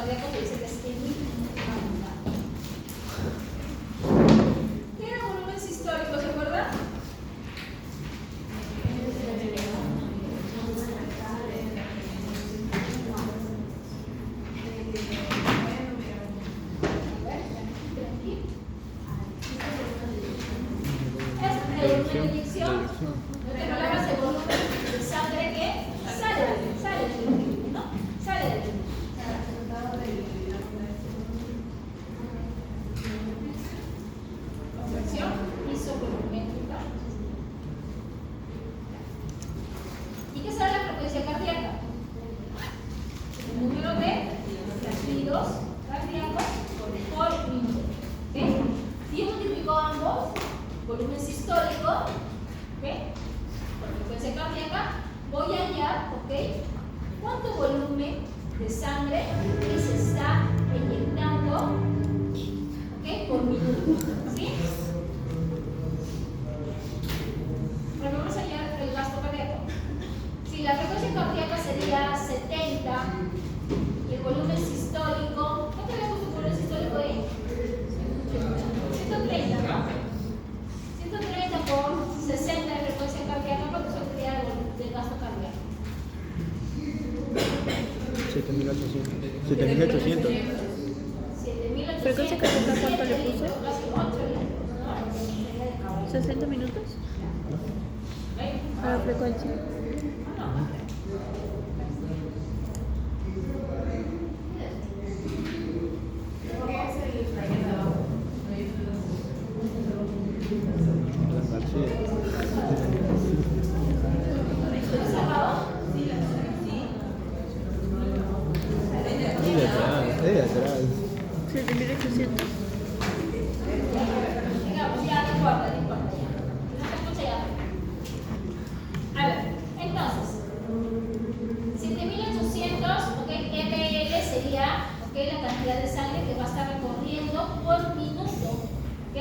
cardíaco se dice que es hemodinâmica. ¿Qué era volumen sistólico, se acuerdan? ¿Y qué será la frecuencia cardíaca? El número de latidos cardíacos por minuto. ¿Okay? Si yo multiplico ambos, volumen sistólico, ¿okay?, por frecuencia cardíaca, voy a hallar, ¿okay?, cuánto volumen de sangre que se está inyectando, ¿okay?, por minuto. ¿Sí? Pero vamos a hallar el gasto cardíaco. Si la frecuencia cardíaca sería 70 y el volumen sistólico, ¿cuánto le puesto el volumen sistólico ahí? 130, ¿no? 130 por 60 de frecuencia cardíaca, ¿cuánto sería el gasto cardíaco? 7.800. 7.800. 7.800. ¿Frecuencia cardíaca cuánto le puse? 60 minutos a la frecuencia. Ahí atrás. 7.800. Digamos, ya no importa, no importa. No se escucha ya. A ver, entonces, 7.800, ok, ml sería, ok, la cantidad de sangre que va a estar recorriendo por minuto, ok.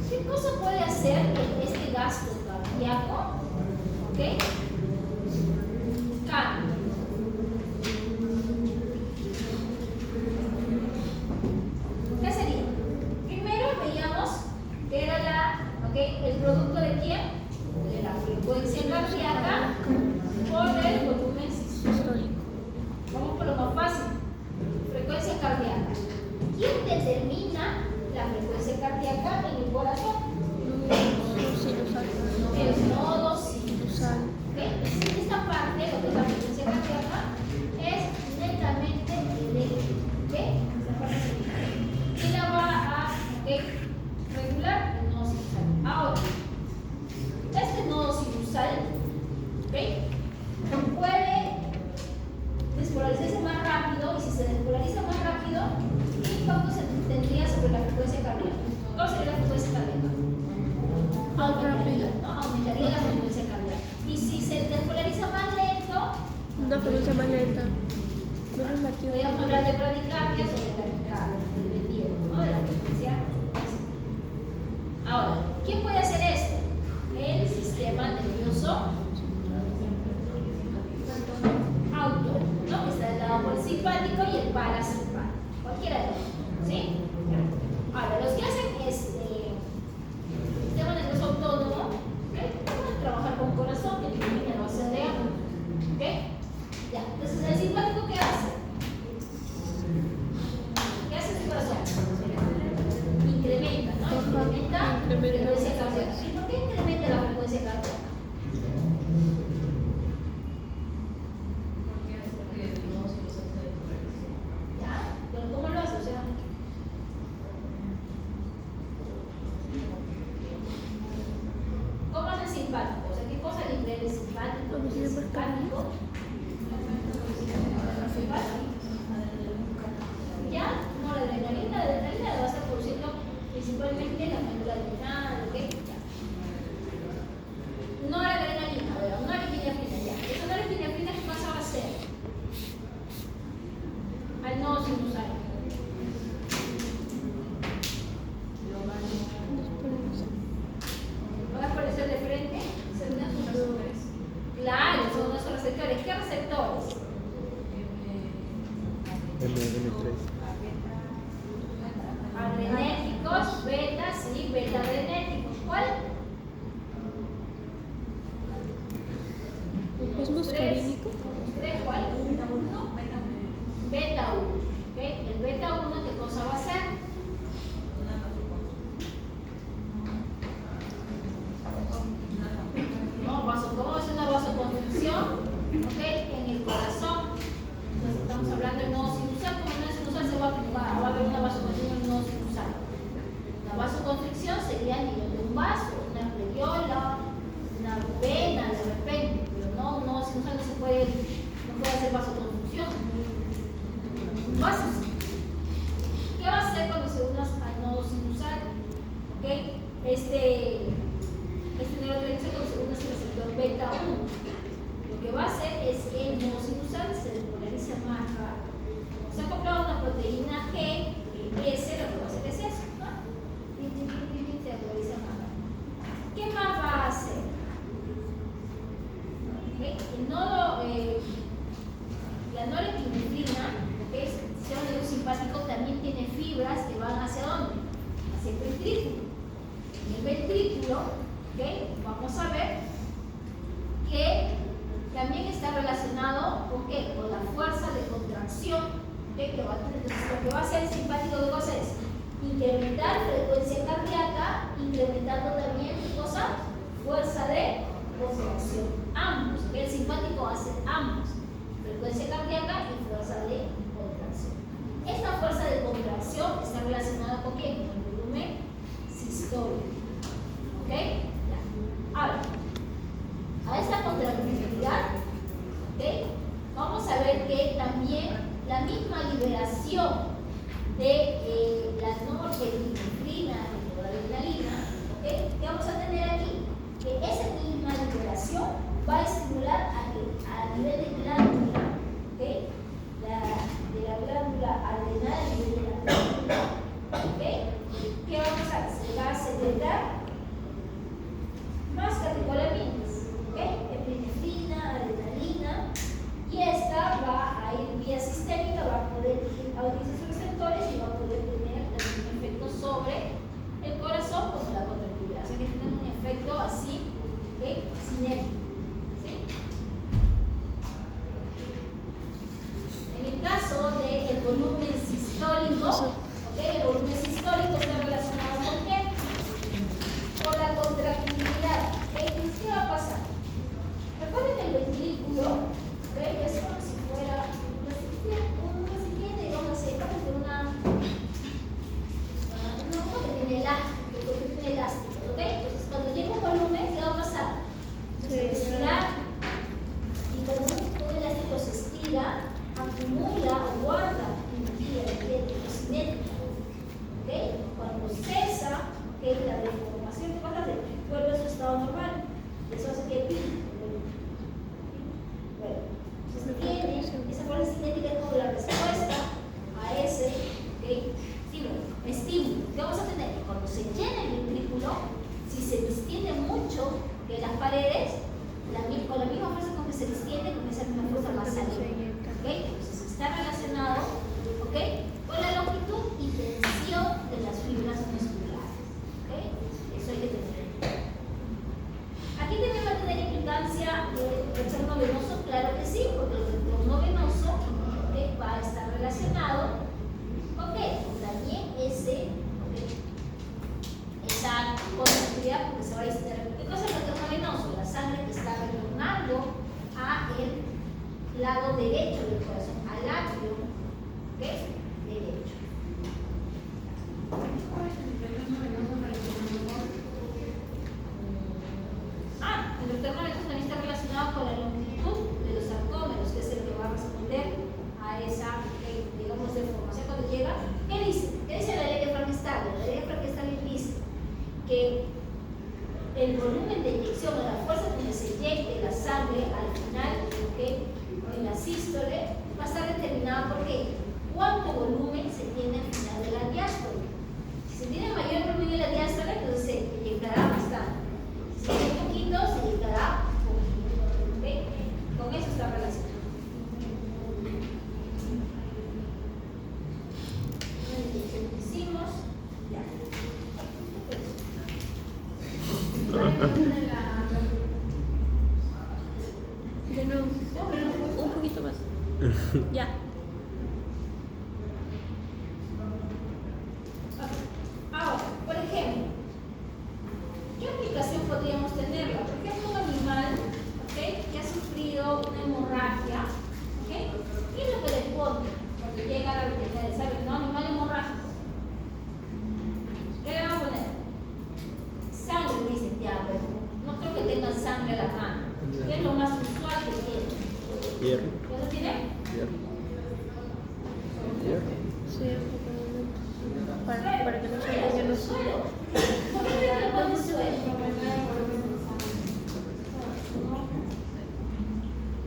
¿Qué cosa puede hacer este gasto cardíaco? Ok, cambio. ¿Qué sería? Primero veíamos que era el producto de quién? De la frecuencia cardíaca por el volumen sistólico. Vamos por lo más fácil. Frecuencia cardíaca. ¿Quién determina la frecuencia cardíaca en el corazón? El nodo sinusal. ¿Okay? Esta parte, lo que es la frecuencia cardíaca, es netamente eléctrica. ¿Okay? Esta parte es eléctrica. Y la va a regular el nodo sinusal. Ahora, este nodo sinusal, ¿okay?, puede despolarizarse más rápido, y si se despolariza más rápido, ¿qué impacto se tendría sobre la frecuencia cardíaca? ¿Cuál sería la frecuencia cardíaca? Aumentaría, ¿no? Aumentaría la frecuencia cardíaca. Y si se despolariza más lento, Una frecuencia más lenta. Menos latido. podríamos hablar de bradicardia o de taquicardia, dependiendo, ¿no?, de la frecuencia. Ahora, ¿quién puede hacer esto? El sistema nervioso autónomo, ¿no?, que está del lado por el simpático y el parasimpático, cualquiera de los dos, ¿sí? Ahora, los que hacen sistema nervioso autónomo, ¿okay?, pueden trabajar con corazón, que tiene una inervación de agua, ¿ok? Ya, entonces el simpático, ¿qué hace? ¿Qué hace el corazón? Incrementa, ¿no? Incrementa la frecuencia cardíaca. ¿Y por qué incrementa la frecuencia cardíaca? ¿Ya? ¿Pero cómo lo hace? O sea, ¿cómo hace el simpático? O sea, ¿qué cosa libera el simpático? El simpático. Ya, no, la adrenalina la va a estar produciendo principalmente la glándula adrenal, ¿ok? Ya. No la adrenalina, a ver, una epinefrina, ya. Esa norepinefrina, ¿qué pasa va a hacer? Al nodo sinusal. ¿Van a aparecer de frente? Claro, son unos receptores. ¿Qué receptores? M3. Adrenérgicos, betas y beta-adrenérgicos. ¿Cuál? ¿Es muscarínico? ¿Cuál? Beta 1. ¿Okay? El beta 1, ¿qué cosa va a hacer? No, ¿cómo es una vasoconstricción? ¿Okay? En el corazón. Entonces estamos hablando de nodo sinusal. Como no es sinusal, va a haber una vasoconstricción en el nodo sinusal. La vasoconstricción sería a nivel de un vaso, una arteriola, una vena de repente, pero no, no sinusal no puede hacer vasoconstricción. Vasos. ¿Qué va a hacer cuando se une al nodo sinusal? ¿Okay? Este neurotransmisor cuando se une al receptor beta 1. Lo que va a hacer es que el nodo sinusal se despolariza más rápido. Se ha comprado una proteína G, que S, lo que va a hacer es eso, ¿no? Se despolariza más rápido. ¿Qué más va a hacer? ¿Okay? El nodo, la norepinefrina, ¿okay? El sistema nervioso simpático también tiene fibras que van hacia dónde? Hacia el ventrículo. En el ventrículo, ¿okay? Vamos a ver que también está relacionado ¿con qué? Con la fuerza de contracción, ¿okay? Que va a tener. Entonces, lo que va a hacer el simpático, ¿qué cosa es? Incrementar frecuencia cardíaca, incrementando también ¿qué cosa? Fuerza de contracción. Ambos, ¿okay? El simpático hace ambos, frecuencia cardíaca y fuerza de contracción. Esta fuerza de contracción está relacionada con qué? Con el volumen sistólico. ¿Ok? Ya. Ahora, a esta contractibilidad, ¿ok? Vamos a ver que también la misma liberación de la norepinefrina y la adrenalina, ¿ok? ¿Qué vamos a tener aquí? Que esa misma liberación va a estimular a nivel de glándula, ¿ok? De la glándula adrenal y de la glándula, ¿ok? ¿Qué vamos a hacer? Se va a secretar más catecolaminas, ¿ok? Epinefrina, adrenalina, y esta va a ir vía sistémica, va a poder utilizar sus receptores y va a poder tener un efecto sobre el corazón como la contractilidad. O sea que tiene un efecto así, ¿ok? Sinérgico. En el caso del volumen sistólico, ¿okay? El volumen sistólico está relacionado con qué? Con la contractilidad. ¿Okay? ¿Qué va a pasar? Recuerden el ventrículo, ¿okay? Es como si fuera un recipiente, digamos así, como una cosa que tiene elástico, ¿ok? Entonces, cuando llega un volumen, ¿qué va a pasar? Se estira, y cuando un elástico se estira, acumula o guarda energía eléctrica cinética, ¿ok? Cuando cesa, ¿okay? La deformación que pasa vuelve a su estado normal. Eso hace que bueno, entonces tiene esa fuerza cinética es como la respuesta a ese estímulo. ¿Qué vamos a tener? Cuando se llena el ventrículo, si se distiende mucho de las paredes, con la misma fuerza con que se distiende, con esa misma fuerza va a salir. ¿Okay? Entonces está relacionado, ¿okay? Con la longitud y tensión de las fibras musculares. ¿Okay? Eso hay que tener. Aquí también va a tener implicancia el retorno venoso, claro que sí, porque el retorno venoso, ¿okay? Va a estar relacionado con qué? Con también esa contractilidad, porque se va a distraer. ¿Qué cosa es el retorno venoso? La sangre que está retornando a el lado derecho del corazón, al atrio, ¿ok? Derecho. El retorno venoso también está relacionado con la longitud de los sarcómeros, que es el que va a responder a esa, digamos, deformación cuando llega. ¿Qué dice? ¿Qué dice la ley de Frankenstein? La ley de Frankenstein dice que el volumen de inyección o la fuerza con que se inyecte la sangre al final, ¿okay? En la sístole, va a estar determinada por qué. ¿Cuánto volumen se tiene al final de la diástole? Si se tiene mayor volumen en la diástole, entonces se inyectará bastante. Si se tiene poquito, se inyectará poquito. ¿Okay? Con eso está relacionado. De nuevo. Un poquito más. Ya. Ahora, por ejemplo, ¿qué aplicación podríamos tenerla? Por ejemplo, un animal, ¿ok?, que ha sufrido una hemorragia, ¿ok? ¿Qué es lo que le pone cuando llega a la veterinaria? ¿Sabe? ¿No? Animal hemorrágico. ¿Qué le van a poner? Sangre, dicen ya, pero no creo que tengan sangre a la mano. ¿Qué es lo más usual que tiene? Hierro. ¿Ya lo tiene? Hierro. Hierro. Sí, un poco de momento. Para que no se dañe los Suelo. ¿Por qué le ponen suelo?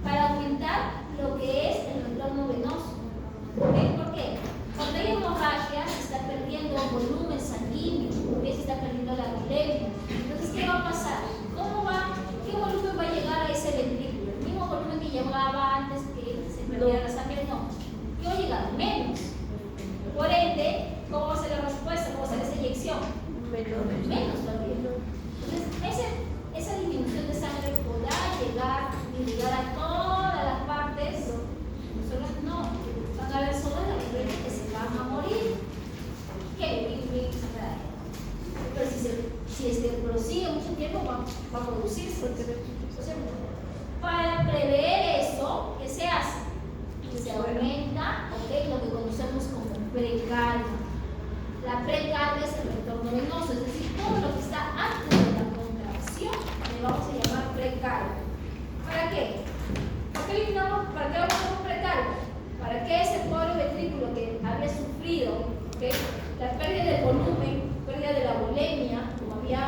Para aumentar lo que es el retorno venoso. ¿Ok? ¿Por qué? Cuando hay hemorragia se está perdiendo volumen sanguíneo, ¿ok? Se está perdiendo la bulimia. Entonces, ¿qué va a pasar? ¿Qué volumen va a llegar a ese ventrículo? ¿El mismo volumen que llevaba antes que se perdiera la sangre? No. ¿Qué va a llegar? Menos. Por ende, ¿cómo va a ser la respuesta? ¿Cómo va a ser esa inyección? Menos todavía. Entonces, esa disminución de sangre podrá llegar a todas las partes. No, van a haber zonas de la piel que se van a morir. ¿Qué? Pero si prosigue mucho tiempo, va a producirse. Entonces, para prever eso, ¿qué se hace? Se aumenta, ¿ok?, lo que conocemos como precarga. La precarga es el retorno venoso, es decir, todo lo que está antes de la contracción le vamos a llamar precarga. ¿Para qué? ¿Para qué vamos a hacer un precarga? Para que ese pobre ventrículo que había sufrido, ¿okay?, la pérdida del volumen, pérdida de la bulimia, como había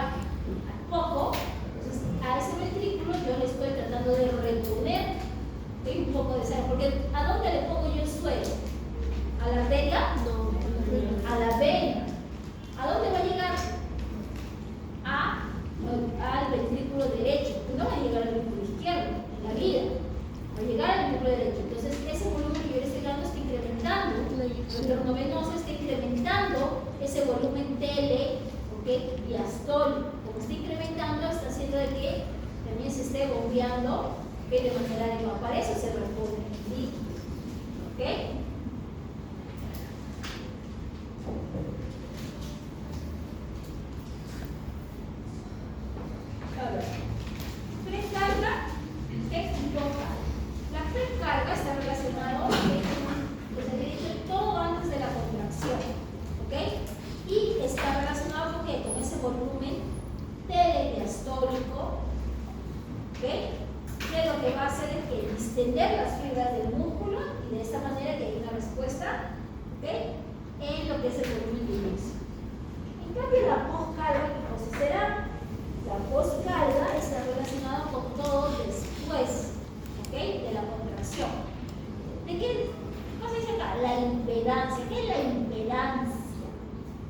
poco, entonces a ese ventrículo yo le estoy tratando de reponer, ¿okay?, un poco de sangre. Porque ¿a dónde le pongo yo el suelo? ¿A la arteria? No. A la vena. ¿A dónde va a llegar? Al ventrículo derecho. No va a llegar al ventrículo izquierdo en la vida. Va a llegar al ventrículo derecho. Entonces, ese volumen que yo le estoy dando está incrementando. El retorno venoso está incrementando ese volumen tele, ¿okay?, diastólico. Como está incrementando, está haciendo de que también se esté bombeando, ¿okay?, de manera adecuada. Para eso se repone el líquido. ¿Ok? Precarga es un poco. La precarga está relacionada con todo antes de la contracción, ¿ok? Y está relacionado con ese volumen telediastólico, ¿ok? Que lo que va a hacer es que distender las fibras del músculo y de esta manera que hay una respuesta, ¿ok?, en lo que es el volumen de inyección. En cambio, la poscarga, ¿qué cosa será? La poscarga está relacionada con todo después, ¿ok?, de la contracción. ¿De qué cosa dice acá? La impedancia. ¿Qué es la impedancia?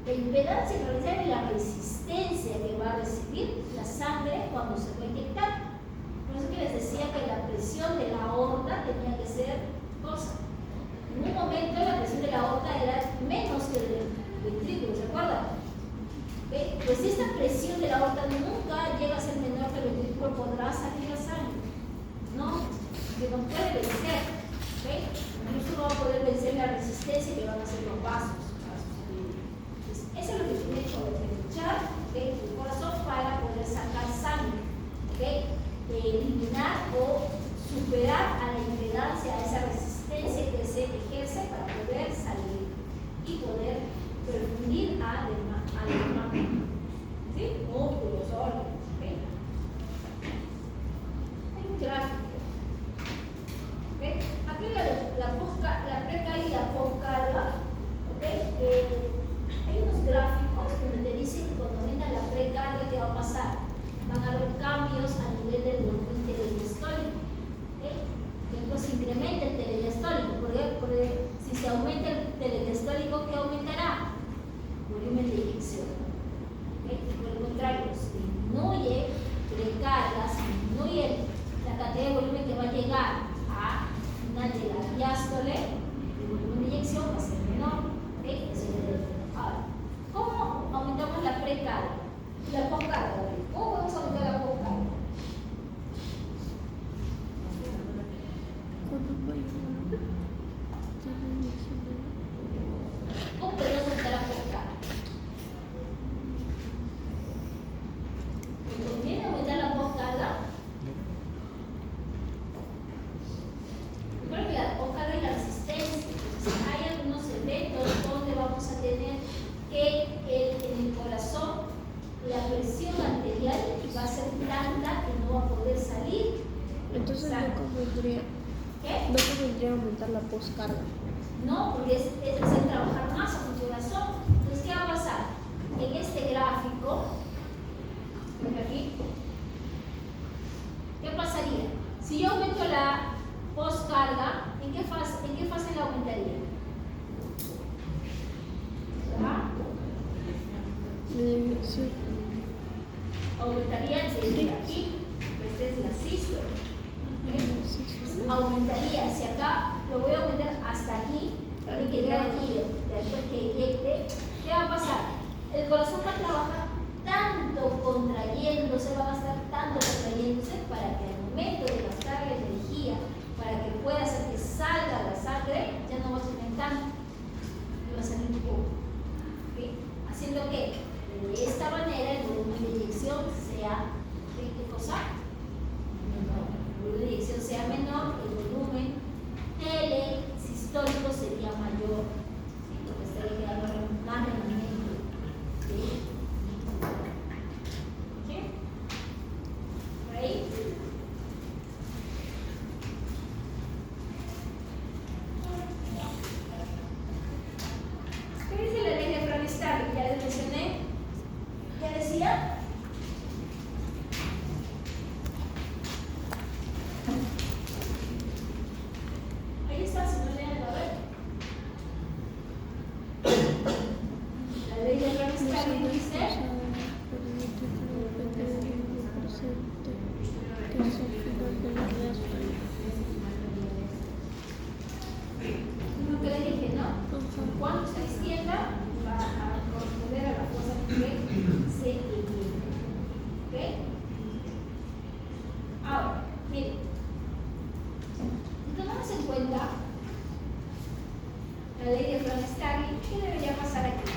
La impedancia en realidad es la resistencia que va a recibir la sangre cuando se va a inyectar. Por eso que les decía que la presión de la aorta tenía que ser cosa. En un momento la presión de la aorta era menos que el del ventrículo, ¿se acuerdan? Pues si esta presión de la aorta nunca llega a ser menor que el ventrículo, podrá salir la sangre. No, que no puede vencer. Incluso no va a poder vencer la resistencia que van a hacer los vasos. Entonces, eso es lo que tiene que aprovechar el corazón para poder sacar sangre. Eliminar o superar a la impedancia, a esa resistencia que se ejerce para poder salir y poder perfundir a demás. ¿Sí? Músculos, órganos. ¿Okay? Hay un gráfico. ¿Okay? Aquí la precarga y la poscarga. ¿Okay? Hay unos gráficos donde te dicen que cuando aumenta la precarga, ¿qué va a pasar? Van a haber cambios a nivel del volumen telediastólico. ¿Okay? Después se incrementa el telediastólico. Porque si se aumenta el telediastólico, ¿qué aumentará? Volumen de inyección. ¿Okay? Por el contrario, se disminuye precarga, se disminuye la cantidad de volumen que va a llegar a final de la diástole, el volumen de inyección va a ser menor. ¿Okay? Eso es el. Ahora, ¿cómo aumentamos la precarga? La poscarga. ¿Cómo vamos a aumentar la poscarga? carga. convendría, ¿Qué? no convendría aumentar la poscarga. No, porque es hacer trabajar más a tu corazón. Entonces, ¿qué va a pasar? En este gráfico, aquí, ¿qué pasaría? Si yo aumento la poscarga, ¿en qué fase la aumentaría? ¿Ah? Sí. Aumentaría desde aquí, esta es la sístole. ¿Ok? Aumentaría, si acá lo voy a aumentar hasta aquí, tiene que llegar aquí, después que inyecte, ¿qué va a pasar? El corazón va a trabajar tanto contrayéndose, va a gastar tanto contrayéndose para que al momento de gastar la energía, para que pueda hacer que salga la sangre, ya no va a tener tanto, y va a salir un poco. ¿Ok? Haciendo que de esta manera el volumen de inyección sea, ¿qué cosa? Menor. El volumen de inyección sea menor, el volumen telesistólico sería mayor, ¿sí? Porque estaría quedando más remanente. ¿Sí? ¿Sí? ¿Por ahí? ¿Qué dice la ley de Frankenstein? Ya les mencioné. ¿Ya decía? Ahí está, si no leen, a ver. La ley de Frankenstein dice. Lo que les dije, ¿no? Cuando se extienda, va a corresponder a la fuerza que se extiende. ¿Ok? Ahora, miren. Si tomamos en cuenta la ley de Frankenstein, ¿qué debería pasar aquí?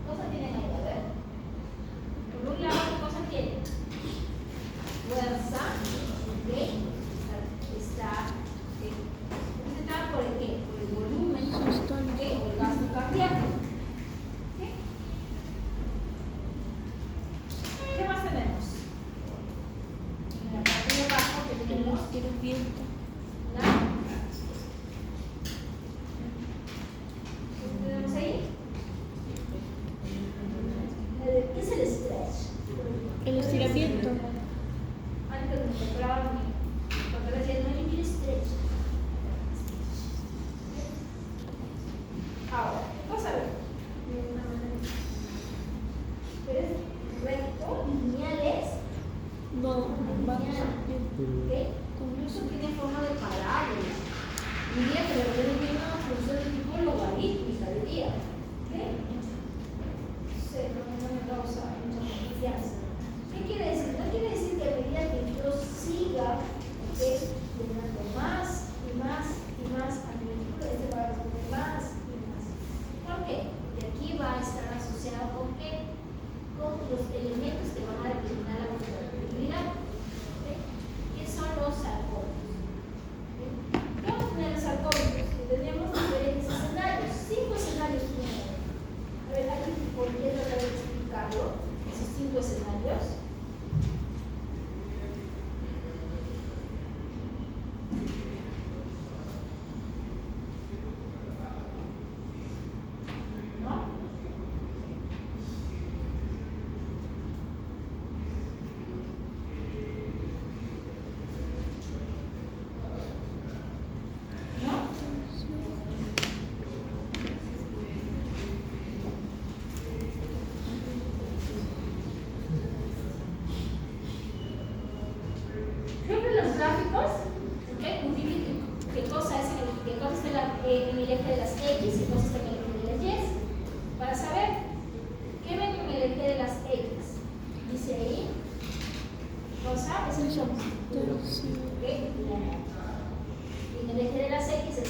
Cosa tienen ahí, a ver. Por un lado, ¿qué cosa tienen? Fuerza, ¿ok? Está representada por el qué? Por el volumen, ¿ok? O el gasto cardíaco. ¿Ok? ¿Qué más tenemos? En la parte de abajo que tenemos Estiramiento. una. ¿Qué tenemos ahí? ¿Qué es el stretch? El estiramiento. Antes me compraban cuando decían no hay stretch. Ahora, vamos a ver. ¿Ves? Recto, lineales, No, vamos lineal, bien. ¿ok? Incluso tiene forma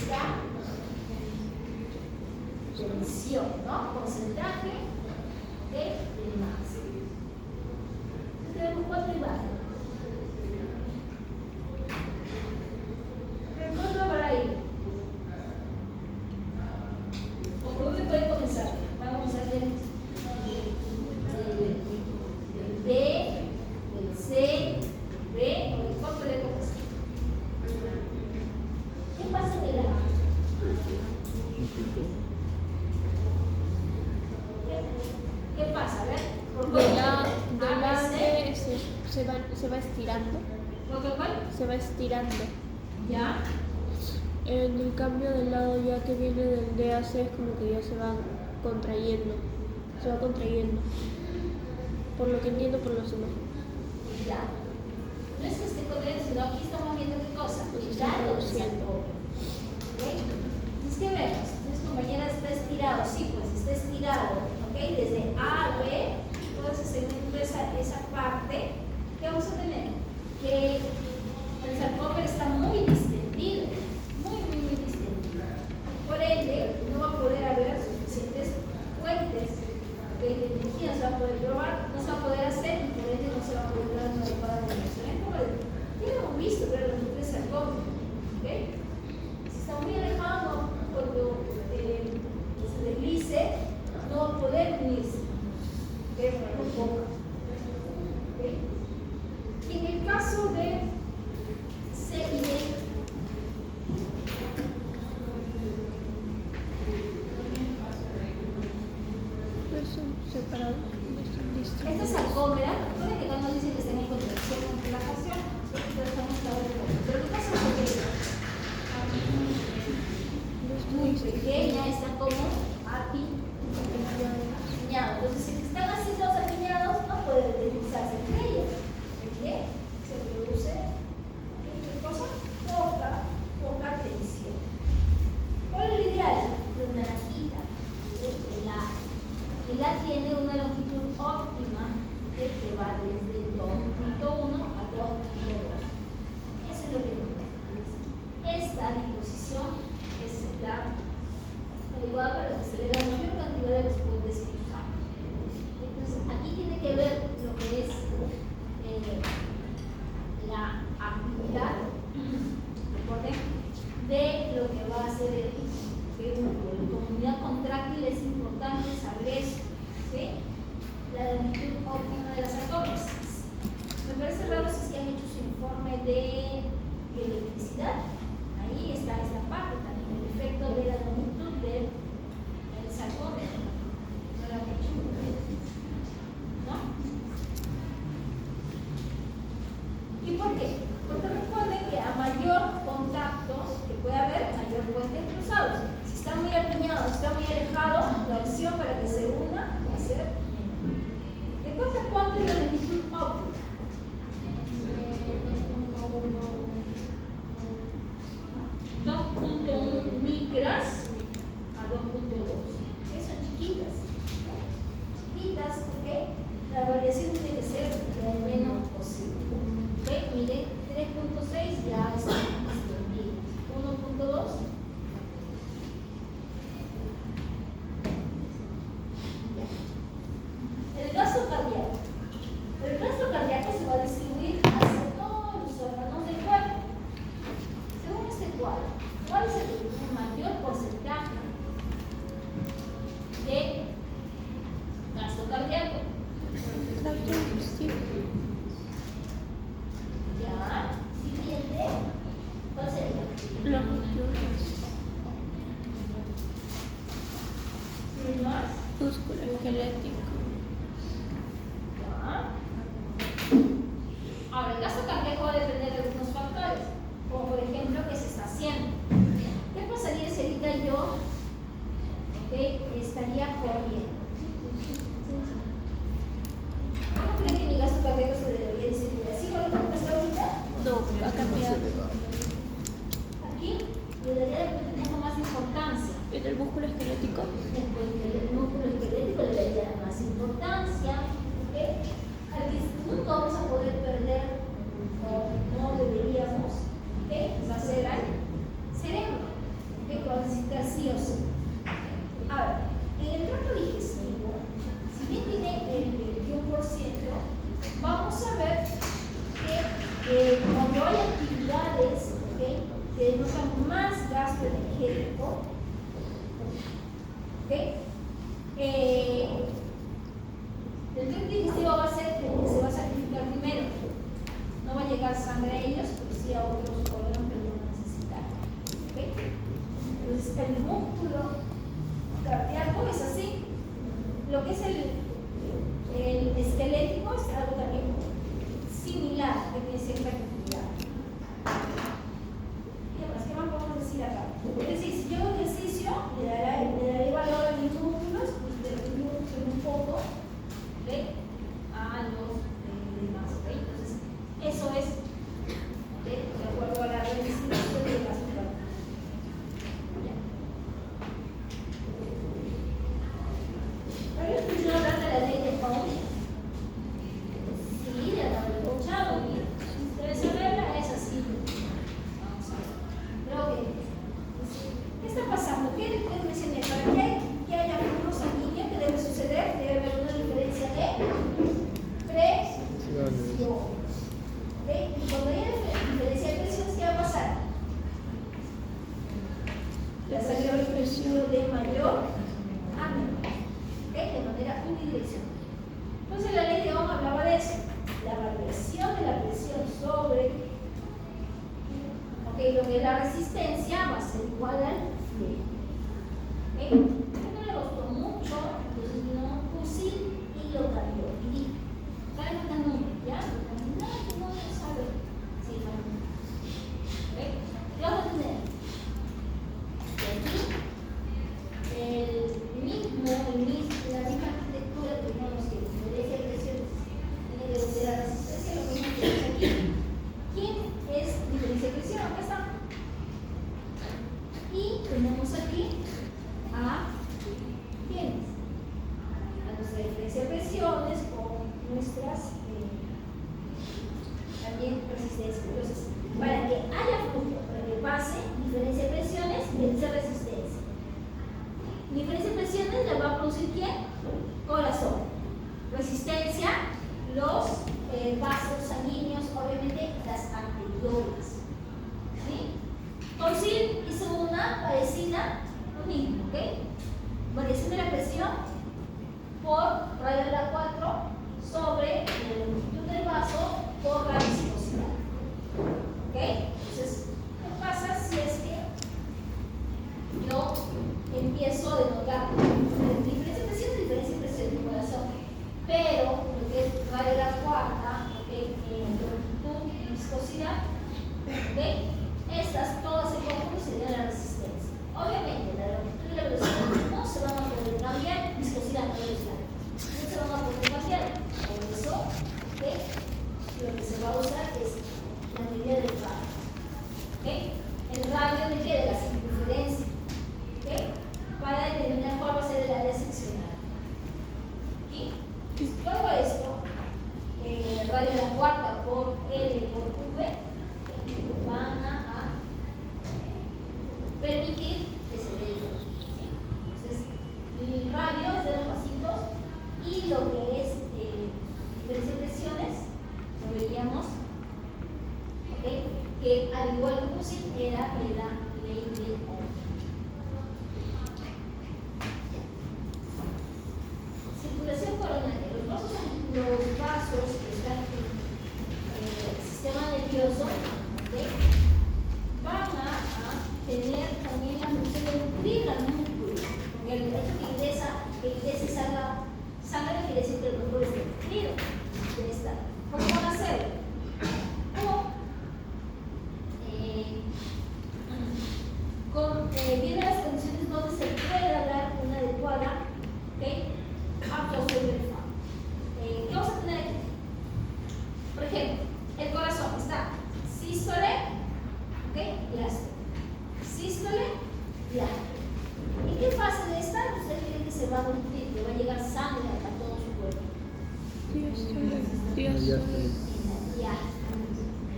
esta tensión, ¿no? Porcentaje de masa. Entonces tenemos 4 imágenes. ¿Cuándo para ir? ¿O por dónde puede comenzar? Vamos a comenzar del B, del C, del B, o del ¿cuál puede comenzar? ¿Qué pasa en el A? ¿Qué pasa? A ver, por De favor. la B se va estirando. ¿Cuál? Se va estirando. ¿Ya? En el cambio del lado ya que viene del DAC es como que ya se va contrayendo. Se va contrayendo. Por lo que entiendo por los demás. Ya. No es que esté corriendo, sino aquí estamos viendo qué cosa. Pues El está lado del produciendo. sarcómero. ¿Ok? Entonces, ¿qué vemos? Entonces, compañera, está estirado. Sí, pues está estirado. ¿Ok? Desde A a B, todo ese segmento, esa parte, ¿qué vamos a tener? Que el sarcómero está muy distendido. Muy distendido. Por ende, no va a poder haber suficientes fuentes de energía, no se va a poder probar, no se va a poder hacer y por ende no se va a poder dar una adecuada dimensión. Ya lo hemos visto, pero los núcleos sarcómeros, ¿ok? Si está muy alejado, cuando se deslice, no va a poder unirse, ¿ok? Por poco. ¿Ok? En el caso de C y D, No son separados, no son esta distintos. sarcómera, recuerden que acá nos dicen que están en contracción con relajación, pero estamos hablando de pero ¿qué pasa con ella? Muy pequeña, está como apiñado. Entonces, si están así los apiñados, no pueden deslizarse entre ellos. ¿Bien? Se produce ¿qué cosa? Poca tensión. ¿Cuál es el ideal? La naranjita, el A. El A tiene una longitud óptima que va desde 2.1 a 2.2. Eso es lo que nos dice. Esta disposición es la adecuada para que se le da la mayor cantidad de respuestas fijadas. Entonces, aquí tiene que ver lo que es la actividad, recuerden, de lo que va a ser el músculo. La comunidad contráctil es importante saber eso, ¿sí? La longitud óptima de las sarcómeras. Me parece raro si es que han hecho su informe de electricidad. Ahí está esta parte también, el efecto de la longitud del sarcómero. No lo han hecho, ¿no? ¿Y por qué? Porque recuerden que a mayor contacto que puede haber, mayor puentes cruzados. Si está muy apiñado, si está muy alejado, la opción para que se una va a ser menor. Entonces, ¿cuánto es la longitud óptima? 2.1 micras a 2.2. Que son chiquitas. Chiquitas, ¿ok? La variación tiene que ser lo menos posible. ¿Ok? Miren, 3.6 ya está extendido. 1.2. El gasto cardíaco. El gasto cardíaco se va a distribuir hacia todos los órganos del cuerpo. Según este cuadro, ¿cuál es el mayor porcentaje de gasto cardíaco? Sí. Ya, siguiente, ¿cuál sería? Longitudes. ¿Qué más? Músculo esquelético. Ya. Ahora, el gasto cardíaco va a depender de algunos factores, como por ejemplo, qué se está haciendo. ¿Qué pasaría si ahorita yo estaría corriendo? ¿Cómo creen que mi gasto cardíaco se debería distribuir? ¿Así como lo está ahorita? No, ha cambiado. Aquí le daría un poco más importancia. En el músculo esquelético. El músculo esquelético le daría más importancia. ¿Ok? Al que nunca vamos a poder perder, o no deberíamos, ¿ok? Va a ser al cerebro. gasto energético. ¿Ok? El tren digestivo va a ser el que se va a sacrificar primero. No va a llegar sangre a ellos, pero sí a otros órganos que lo van a necesitar. ¿Ok? Entonces, el músculo cardíaco es así. Lo que es el esquelético es algo también similar, que tiene cierta actividad. Y además, ¿qué más podemos decir acá? Es decir, si yo hago ejercicio, le daré valor a mis músculos, pues le doy un poco, ¿ok?, a los demás. ¿Ok? Entonces, eso es de acuerdo a la redistribución de gasto cardíaco. ¿Hay escuchado hablar de la ley de Pauli? Sí, ya la he escuchado. Debe saberla, es así. Vamos a ver. Creo que. ¿Qué está pasando? ¿Qué mencioné? Para que haya flujo sanguíneo, ¿qué debe suceder? Debe haber una diferencia de presión. ¿Ok? Y cuando haya diferencia de presión, ¿qué va a pasar? La sangre va a ir de mayor a menor. ¿Ok? De manera unidireccional. Entonces la ley de Ohm hablaba de eso. La variación de la presión sobre lo que es la resistencia va a ser igual al flujo. ¿Ok? Esto le costó mucho, entonces no puse y lo cambió. Y dije, ¿sabes cuántas números? ¿Ya? No sabe. Sí, no. ¿Ok? ¿Qué vamos a tener? La misma arquitectura que tenemos que diferencia de presión tiene que ser la resistencia, lo mismo que tenemos aquí. ¿Quién es diferencia de presión? Acá está. Y tenemos aquí a ¿quiénes? A nuestra diferencia de presiones con nuestras también resistencias. Entonces, para que haya flujo, para que pase diferencia de presiones, tiene que ser resistencia. Diferencia de presiones la va a producir ¿quién? Corazón. Resistencia, los vasos sanguíneos, obviamente las arteriolas. ¿Sí? Tonsil hizo una parecida, lo mismo, ¿ok? Variación de la presión por radio de la 4 sobre la longitud del vaso por la viscosidad. ¿Ok? Entonces, ¿qué pasa si es que yo empiezo a denotar diferencia de presión del corazón? Pero lo que es radio de la 4, ¿ok? Longitud y viscosidad, ¿ok? Estas todas en conjunto serían la resistencia. Obviamente, la longitud y la velocidad no se van a poder cambiar, viscosidad no velocidad. No se van a poder cambiar. Por eso, ¿ok? Lo que se va a usar es la medida del radio. ¿Ok? El radio de qué? De la circunferencia. ¿Ok? Para determinar cuál va a ser el área seccional. ¿Sí? Yo hago esto, el radio de la cuarta por L por V, van a permitir que se dé el flujo. Entonces, el radio es de los vasitos y lo que es diferencia de presiones, lo veríamos, ¿okay? Que al igual que Cousin era la ley de Ohm. Circulación coronaria. Los vasos que están en el sistema nervioso, ¿okay?, van a tener también la función de nutrir al músculo, porque el hecho que ingrese sangre quiere decir que el músculo esté nutrido. ¿Cómo van a hacerlo? Vienen las condiciones donde se puede dar una adecuada, ¿okay?, absorción del fármaco. ¿Qué vamos a tener aquí? Por ejemplo, el corazón está sístole, ¿ok?, diástole. Sístole, diástole. ¿Y qué pasa de esta? Ustedes creen que se va a nutrir, que va a llegar sangre a todo su cuerpo. Dios. En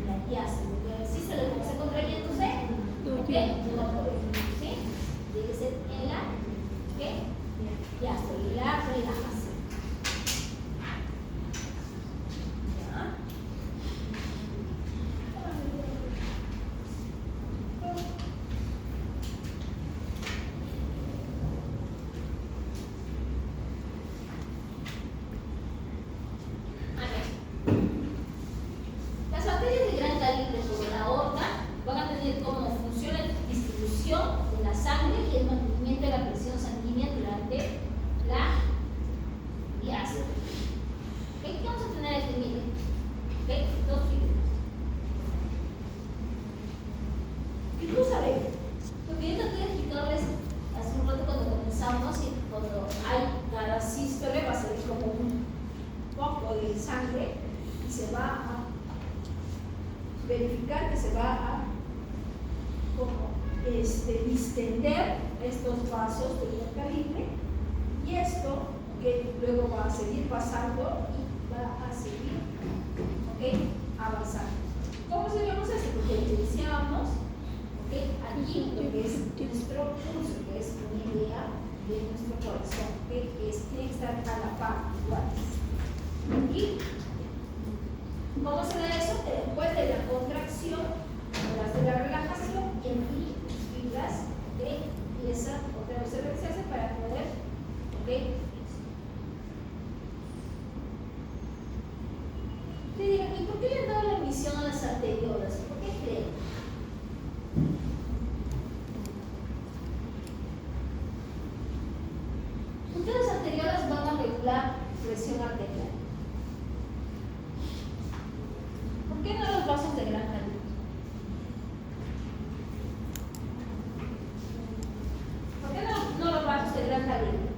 la diástole. Porque el sístole, como está contrayéndose, ¿ok?, no va a poder. ¿Sí? Tiene que ser en la, ¿ok?, diástole, la relajación. circulación de la sangre y el mantenimiento de la presión sanguínea durante la diástole. ¿Okay? ¿Qué vamos a tener aquí? Miren. ¿Okay? Dos figuras. ¿Qué cosa ven? Lo que yo traté de explicarles hace un rato cuando comenzamos y cuando hay cada sístole va a salir como un poco de sangre y se va a verificar que se va a como distender estos vasos de gran calibre y esto que luego va a seguir pasando y va a seguir avanzando. ¿Cómo sabemos esto? Porque iniciamos aquí lo que es nuestro pulso, que es una idea de nuestro corazón, que tiene que estar a la par iguales. Y ¿cómo se da eso? Que después de la contracción, después de la relajación, y aquí las fibras empiezan otra vez a relaxarse para poder, Le dirán, ¿y por qué le han dado la misión a las arteriolas? ¿Por qué creen? ¿Por qué las arteriolas van a regular presión arterial? ¿Por qué no los vasos de gran calibre? ¿Por qué no los vasos de gran calibre?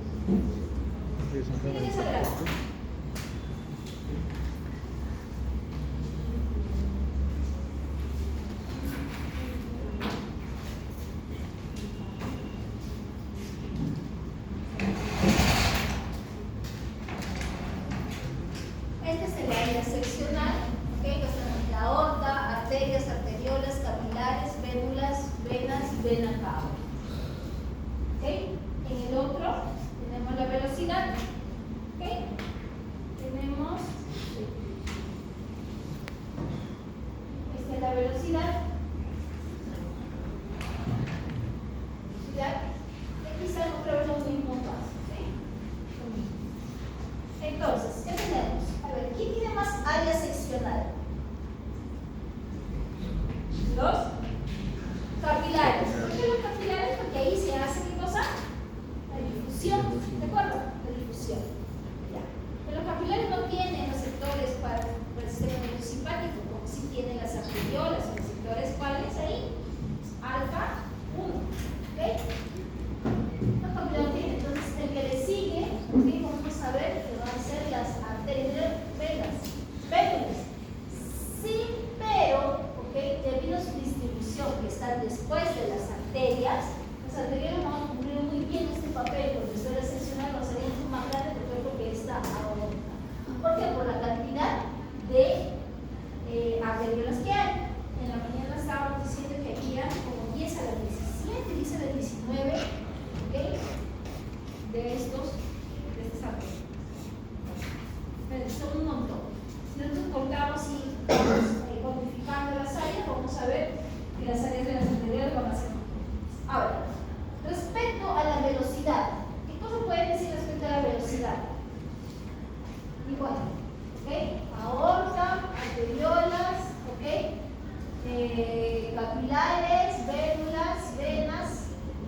Tienen que saber algo. Este es el área seccional, que están la aorta, arterias, arteriolas, capilares, vénulas, venas, vena cava. En el otro tenemos la velocidad. Tenemos esta es la velocidad. Aquí están otra vez los mismos pasos. Entonces, ¿qué tenemos? A ver, ¿quién tiene más área seccional? Los capilares. ¿Por qué los capilares? Porque ahí se hace ¿qué cosa? La difusión. ¿De acuerdo? La difusión. Ya. Pero los capilares no tienen receptores para el sistema nervioso simpático, como si tienen las arteriolas, los receptores cuáles ahí. Alfa 1. Los capilares tienen. Entonces, el que le sigue, vamos a ver que van a ser las arterias, venas, vénulas. Sí, pero, debido a su distribución que están después de las arterias van a cubrir muy bien este papel, porque su área seccional va a ser mucho más grande porque está aorta. ¿Por qué? Por la cantidad de arteriolas que hay. En la mañana estábamos diciendo que había como 10 a la 17, 10 a la 19, de estas arterias. Pero son un montón. Si nosotros contamos y vamos cuantificando las áreas, vamos a ver que las áreas de las arterias van a ser más. Ahora, respecto a la velocidad, ¿qué cosa pueden decir respecto a la velocidad? Igual, aorta, arteriolas, capilares, vénulas, venas,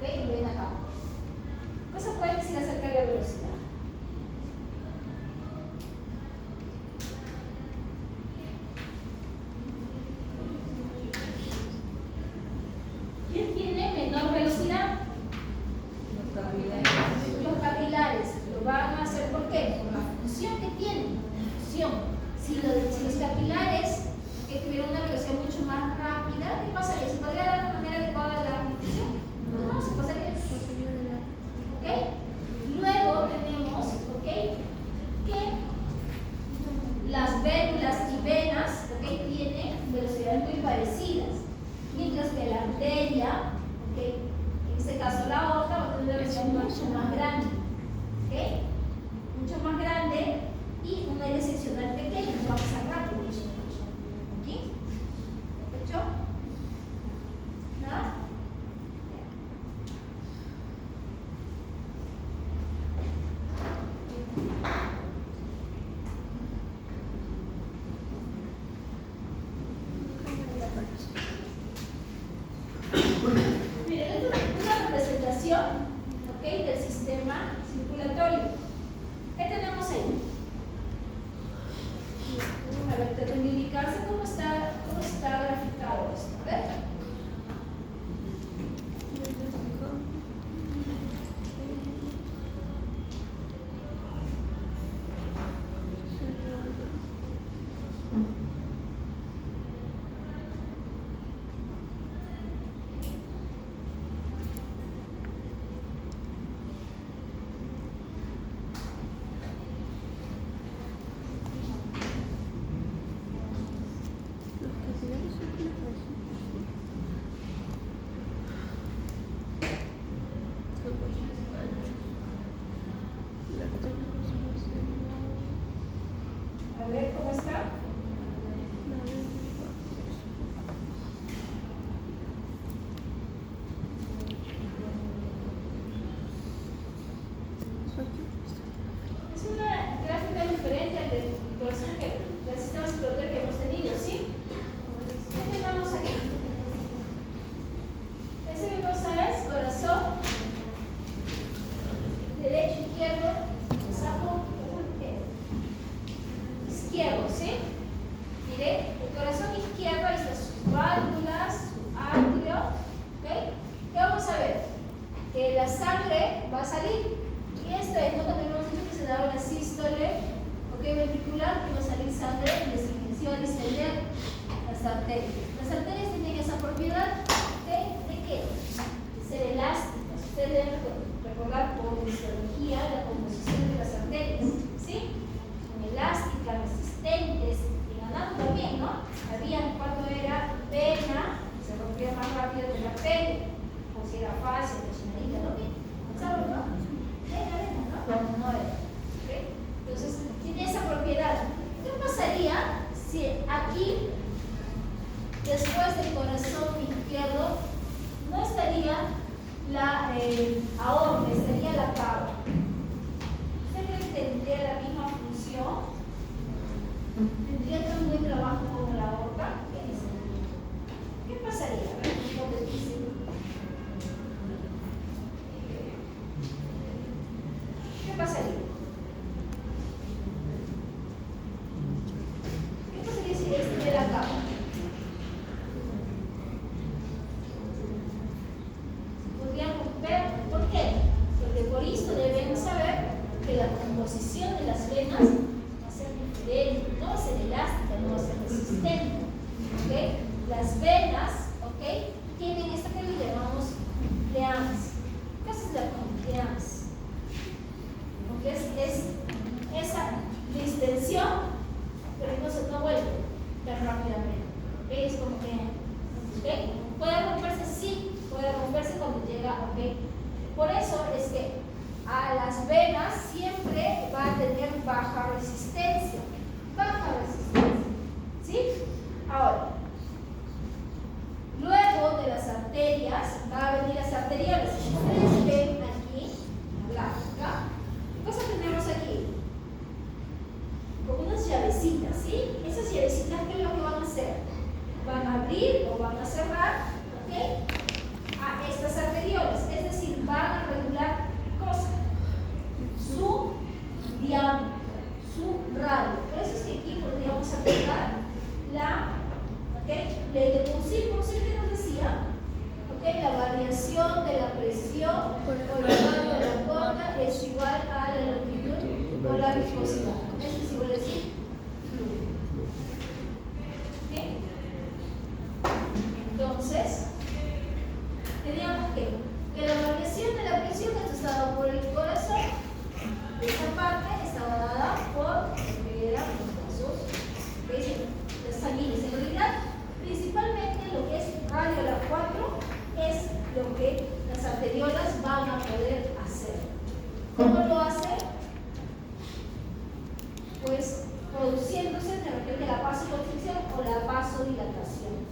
y vena cava. ¿Qué cosa pueden decir acerca de la velocidad? ¿Quién tiene menor velocidad? Los capilares. Lo van a hacer ¿por qué? Por la función que tienen. Si los capilares tuvieran una velocidad mucho más rápida, ¿qué pasaría? ¿Se podría dar de manera adecuada la difusión? No, se pasaría. Luego tenemos que las vénulas y venas tienen velocidades muy parecidas, mientras que la arteria, en este caso la aorta, va a tener una velocidad mucho más grande, mucho más grande y un área seccional pequeña, va a pasar rápido. ¿Aquí? ¿Hecho? ¿Nada? Miren, esto es del sistema circulatorio. ¿Qué tenemos ahí? A ver, traten de indicarse cómo está graficado esto. A ver. A ver cómo está. Es una gráfica diferente al del sistema circulatorio que hemos tenido, ¿sí? ¿Qué tenemos aquí? Esa cosa es corazón, derecho, izquierdo, sapo, izquierdo, ¿sí? Mire, el corazón izquierdo, ahí están sus válvulas, su atrio, ¿ok? ¿Qué vamos a ver? Que la sangre va a salir. Y esto es lo que hemos dicho que se da una sístole, ¿ok? Ventricular, que va a salir sangre y se va a distender las arterias. Las arterias tienen esa propiedad de qué? De ser elásticas. Ustedes deben recordar por histología la composición de las arterias, ¿sí? Son elásticas, resistentes, y ganando también, ¿no? Había cuando era vena, se rompía más rápido que la arteria, o si era fácil, la chinadita, ¿no? ¿Saben, no? Vena, ¿no? Cuando no era. ¿Okay? Entonces, tiene esa propiedad. ¿Qué pasaría si aquí, después del corazón izquierdo, no estaría la aorta, estaría la cava? ¿Usted cree que tendría la misma función? ¿Tendría tan buen trabajo como la aorta? ¿Qué pasaría? A ver, ¿cómo te dice? ¿Qué pasaría? ¿Qué pasaría si estuviera la cava? Podríamos ver por qué. Porque por esto debemos saber que la composición de las venas va a ser diferente, no va a ser elástica, no va a ser resistente. ¿Okay? Las venas, ¿okay? Tienen esto que le llamamos pleamps. ¿Qué es la pleamps? Porque es esa distensión, pero no vuelve tan rápidamente. ¿Okay? Es como que, ¿okay? Puede romperse, sí, puede romperse cuando llega, ¿ok? Por eso es que a las venas siempre va a tener baja resistencia. Baja resistencia, ¿sí? Ahora, luego de las arterias, va a venir las arteriolas. Si ustedes ven aquí, en la gráfica, ¿qué cosa tenemos aquí? Como unas llavecitas, ¿sí? Esas llavecitas, ¿qué es lo que van a hacer? Van a abrir o van a cerrar, ¿ok? A estas arteriolas, es decir, van a regular cosa, su diámetro, su radio. Por eso es que aquí podríamos aplicar la ley de Poncil. Poncil que nos decía, la variación de la presión o el radio de la gota es igual a la longitud o la viscosidad. Eso es igual a decir flujo. ¿Okay? Entonces, teníamos que la variación de la presión está dada por el corazón. Esta parte estaba dada por lo que eran los vasos sanguíneos. En realidad, principalmente lo que es radio a la 4 es lo que las arteriolas van a poder hacer. ¿Cómo lo hacen? Pues produciéndose de repente la vasoconstricción o la vasodilatación.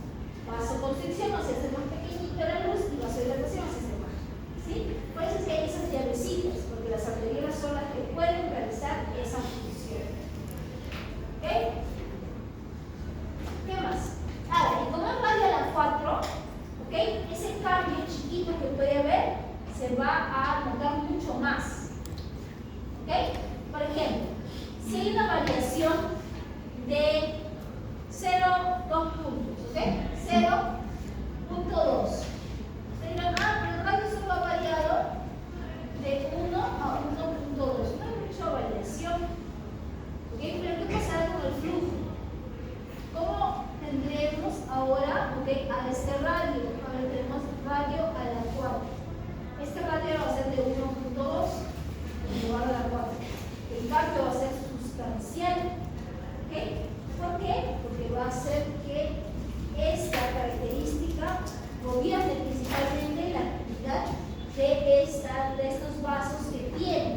Vasoconstricción nos hace más pequeñita la luz y vasodilatación nos hace más. ¿Sí? Por eso es que hay esas llavecitas, porque las arteriolas son las que pueden realizar esa función. ¿Ok? ¿Qué más? Ahora, y como es radio a la 4, ¿ok? Ese cambio chiquito que puede haber se va a notar mucho más. ¿Ok? Por ejemplo, si hay una variación de 0,2 puntos, ¿ok? 0,2. Ustedes dirán, pero el radio solo ha variado de 1 a 1,2. No hay mucha variación. ¿Ok? Pero ¿qué pasará con el flujo? ¿Cómo tendremos ahora, okay, a este radio? A ver, tenemos radio a la 4. Este radio va a ser de 1,2 en lugar de la 4. El cambio va a ser sustancial. ¿Okay? ¿Por qué? Porque va a hacer que esta característica gobierne principalmente la actividad de estos vasos que tienen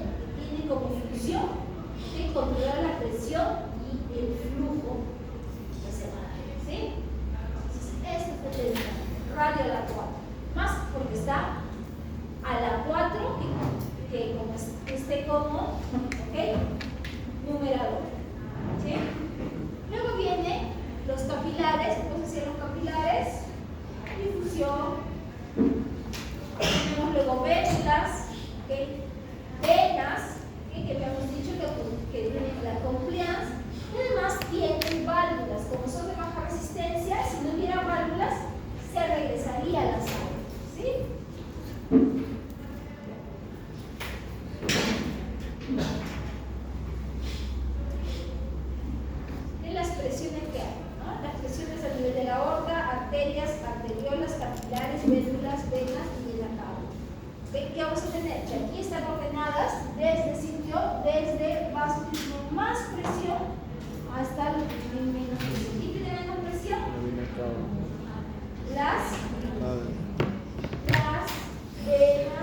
como función de controlar la presión y el flujo. ¿Sí? Esto es el radio a la 4. Más porque está a la 4 que como esté como, ¿ok? Numerador. ¿Sí? Luego vienen los capilares. Entonces decir los capilares, difusión. Tenemos luego vénulas, ¿okay? Venas, ¿okay? Que habíamos dicho que tienen la compliance. Y además tienen válvulas, como son de baja resistencia, si no hubiera válvulas, se regresaría a la sangre. ¿Sí? En las presiones que hay, ¿no? Las presiones a nivel de la aorta, arterias, arteriolas, capilares, vénulas, venas y de la cava. ¿Okay? ¿Qué vamos a tener? Que aquí están ordenadas desde el sitio, desde vaso con más presión hasta lo que tiene menos presión. ¿Quién tiene menos presión? Las venas cava. La vena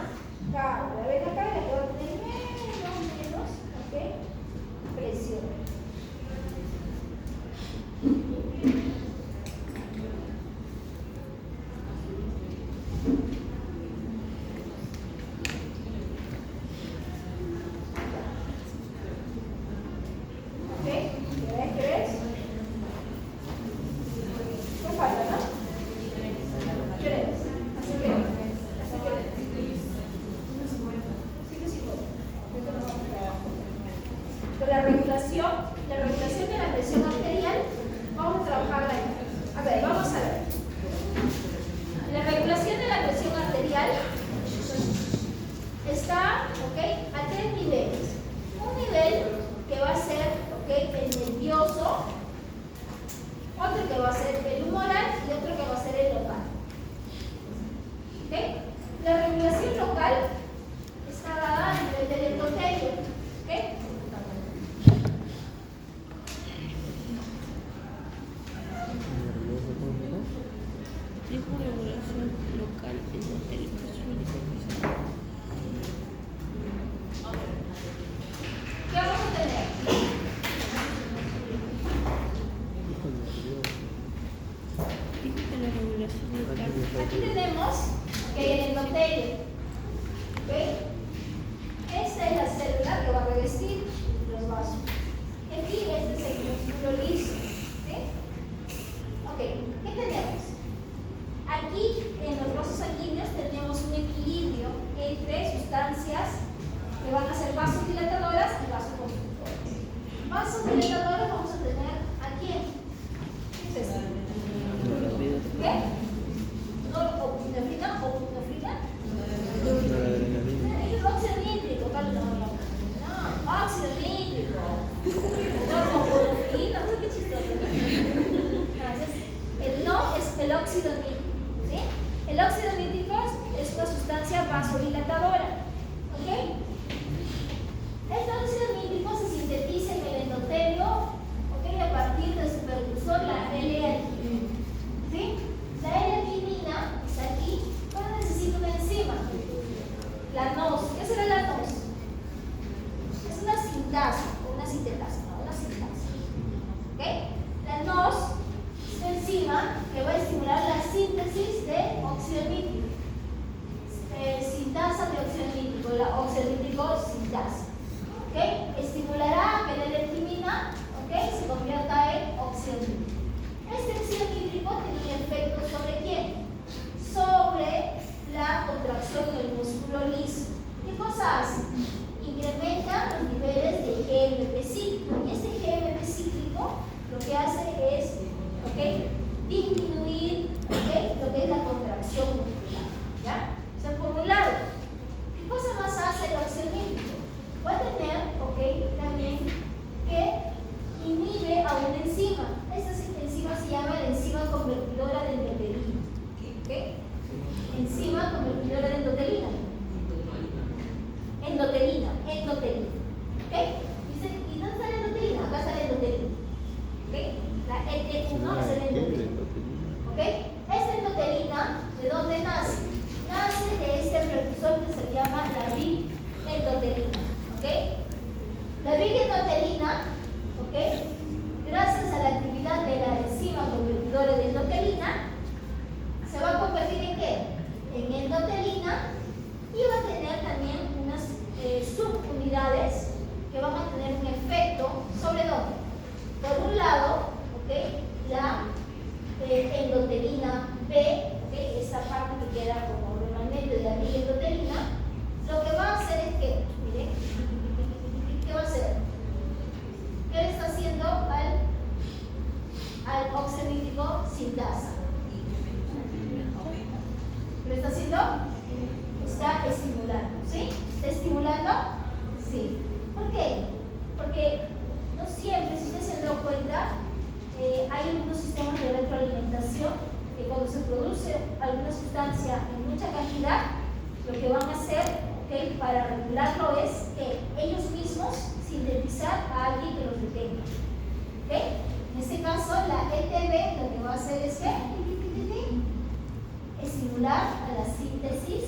cava es la que va a tener menos, ¿ok? Presión. La regulación de la presión arterial, vamos a trabajarla ahí. A ver, vamos a ver. La regulación de la presión arterial está, ¿ok?, a 3 niveles. Un nivel que va a ser, ¿ok?, el nervioso, otro que va a ser el humoral y otro que va a ser el local. ¿Ok? La regulación local está dada a nivel del endotelio. ¿Ok? Regulación local endotélica. ¿Qué vamos a tener? La regulación local. Aquí tenemos el endotelio. ¿Okay? Esta es la célula que va a revestir los vasos. Aquí este es el músculo liso. ¿Okay? Ok, ¿qué tenemos? Aquí en los vasos sanguíneos tenemos un equilibrio entre sustancias que van a ser vasodilatadoras y vasoconstrictoras. Vasodilatadoras vamos a tener ¿a quién? ¿Qué es esto? ¿Qué? ¿Norepinefrina o buprenorfina? Es óxido nítrico, Carlos. No, óxido nítrico. Norepinefrina, no sé qué chistoso. El no es el óxido nítrico. ¿Sí? El óxido nítrico es una sustancia vasodilatadora. ¿Ok? El óxido nítrico se sintetiza en el endotelio, ¿ok?, a partir de su precursor, la L-arginina. ¿Sí? La L-arginina está aquí, pero necesita una enzima. La NOS. ¿Qué será la NOS? Es una sintasa, o una sintetasa, no, una sintasa. ¿Ok? La NOS es una enzima que va a estimular la síntesis de óxido nítrico. Sintasa de óxido endotelina. ¿Ok? La beta endotelina, ¿ok? Gracias a la actividad de la enzima convertidora de endotelina, se va a convertir en ¿qué? En endotelina, y va a tener también unas subunidades que van a tener un efecto sobre dónde. Por un lado, ¿ok? La endotelina B, ¿ok? Esa parte que queda como remanente de la endotelina, lo que va a hacer es que, miren, ¿qué va a hacer? ¿Qué le está haciendo al óxido nítrico sintasa? ¿Qué le está haciendo? Está estimulando, ¿sí? ¿Está estimulando? Sí. ¿Por qué? Porque no siempre, si usted se dio cuenta, hay algunos sistemas de retroalimentación que cuando se produce alguna sustancia en mucha cantidad, lo que van a hacer, ¿okay? Para regularlo es que ellos mismos sintetizar a alguien que los detenga. ¿Okay? En este caso, la ETB lo que va a hacer es que estimular a la síntesis,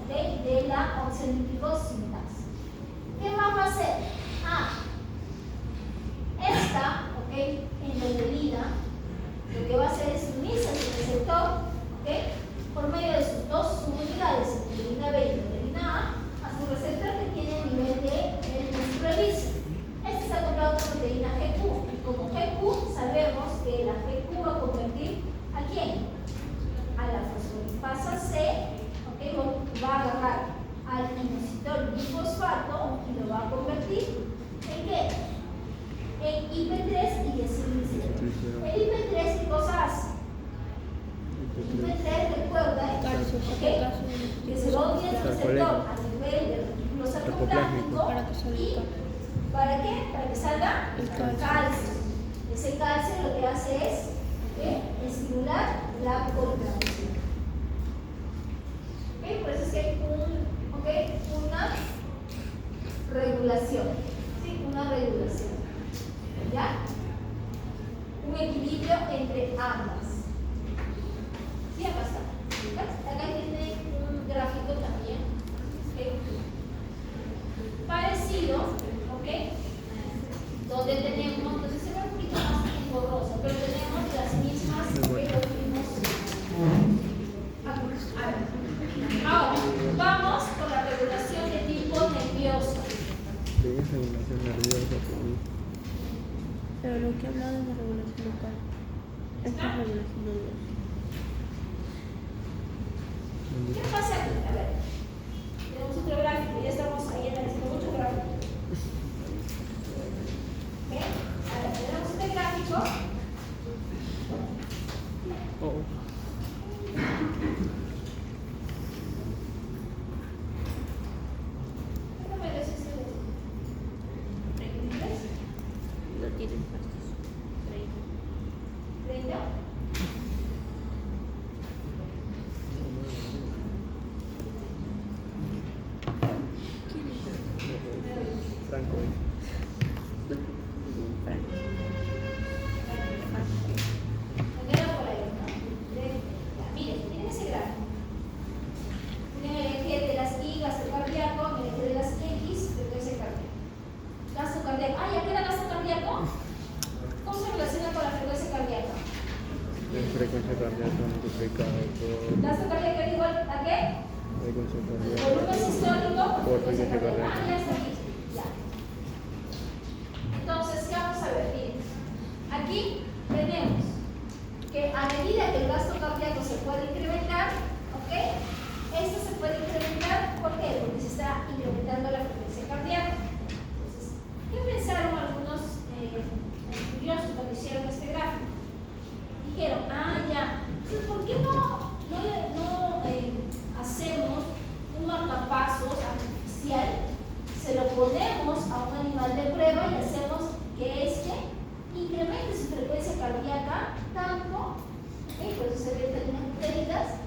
¿okay? De la óxido nítrico sintasa. ¿Qué más va a hacer? Esta, ¿okay? Endotelina, lo que va a hacer es unirse a su receptor, ¿okay? Por medio de sus dos subunidades, endotelina B y endotelina A su receptor que tiene el nivel de muscularizo. Este está comprado con proteína GQ, y como GQ sabemos que la GQ va a convertir ¿a quién? A la fosfolipasa C, ¿okay? Va a agarrar al inositol bifosfato y lo va a convertir ¿en qué? En IP3 y desilicido. El IP3, ¿qué cosa hace? IP3 recuerda ¿okay? Que se va a unir al receptor a nivel del retículo sarcoplástico. ¿Y para qué? Para que salga el calcio. Ese calcio lo que hace es estimular la contracción. ¿Okay? Por eso es que hay una regulación. ¿Sí? Una regulación. ¿Ya? Un equilibrio entre ambas. ¿Sí? Acá está. Acá tiene un gráfico también. ¿Okay? Parecido, ¿ok? Donde tenemos, entonces se ve un poquito más borroso, pero tenemos las mismas que lo vimos. Ahora, vamos con la regulación de tipo nervioso. Sí, regulación nerviosa. Pero lo que he hablado es de regulación local. Esta es regulación nerviosa. ¿Qué pasa aquí? A ver, tenemos otro gráfico, ya estamos ahí analizando muchos gráficos. ¿Bien? Ahora, tenemos este gráfico. ¿Qué número es ese? ¿33? No tienen partes. 30. Franco. Miren, miren ese gráfico. Tienen el eje de las Y, gasto cardíaco, el eje de las X, frecuencia cardíaca. Gasto cardíaco. ¿Ya queda gasto cardíaco? ¿Cómo se relaciona con la frecuencia cardíaca? La frecuencia cardíaca multiplicada por ¿Gasto cardíaco es igual a qué? frecuencia cardíaca. Volumen sistólico Por frecuencia cardíaca. Ya está aquí. Ya. Entonces, ¿qué vamos a ver? Miren. Aquí tenemos que a medida que el gasto cardíaco se puede incrementar, ¿ok? Esto se puede incrementar, ¿por qué? Porque se está incrementando la frecuencia cardíaca. Entonces, ¿qué pensaron algunos estudiosos cuando hicieron este gráfico? Dijeron, ya, ¿por qué no hacemos un marcapasos artificial? Se lo ponemos a un animal de prueba y hacemos que incremente su frecuencia cardíaca tanto, por eso se ven unas pérdidas,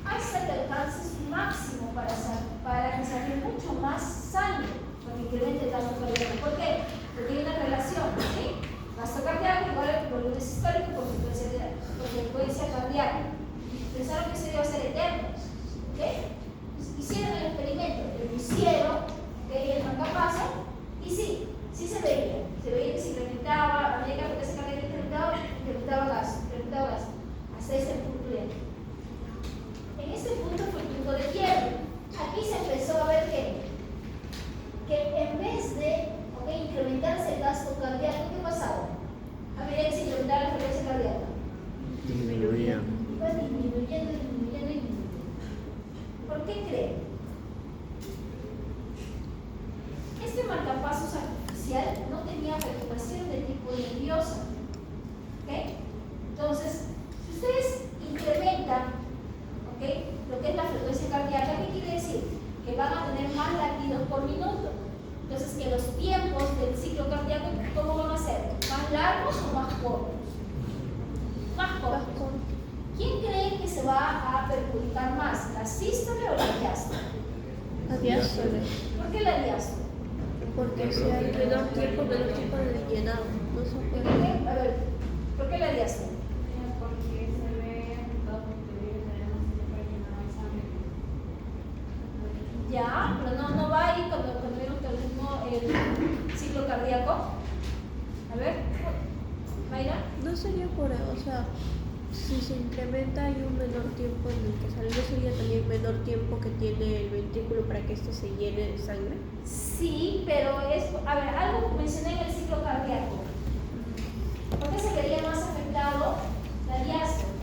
hasta que alcance su máximo para que salga mucho más sangre, porque incremente el gasto cardíaco. ¿Por qué? Porque hay una relación, ¿sí? Gasto cardíaco igual al volumen sistólico por frecuencia cardíaca. Pensaron que eso iba a ser eterno, ¿ok? Hicieron el experimento, pero lo hicieron ¿Por qué creen? Este marcapasos artificial no tenía perturbación de tipo nerviosa. ¿Ok? Entonces, si ustedes incrementan, ¿ok?, lo que es la frecuencia cardíaca, ¿qué quiere decir? Que van a tener más latidos por minuto. Entonces, que los tiempos del ciclo cardíaco, ¿cómo van a ser? ¿Más largos o más cortos? Más cortos. ¿Quién cree que se va a perjudicar más? ¿La sístole o la diástole? La diástole. ¿Por qué la diástole? Porque si hay menor tiempo de llenado. No se puede. A ver, ¿por qué la diástole? Porque se ve afectado porque tenemos para llenar el sangre. Ya, pero no va ahí cuando vemos que el ciclo cardíaco. A ver, Mayra. No sería por, o sea, si se incrementa hay un menor tiempo en el que sale, ¿no sería también menor tiempo que tiene el ventrículo para que este se llene de sangre? Sí, pero es, a ver, algo mencioné en el ciclo cardíaco. ¿Por qué se vería más afectado la diástole?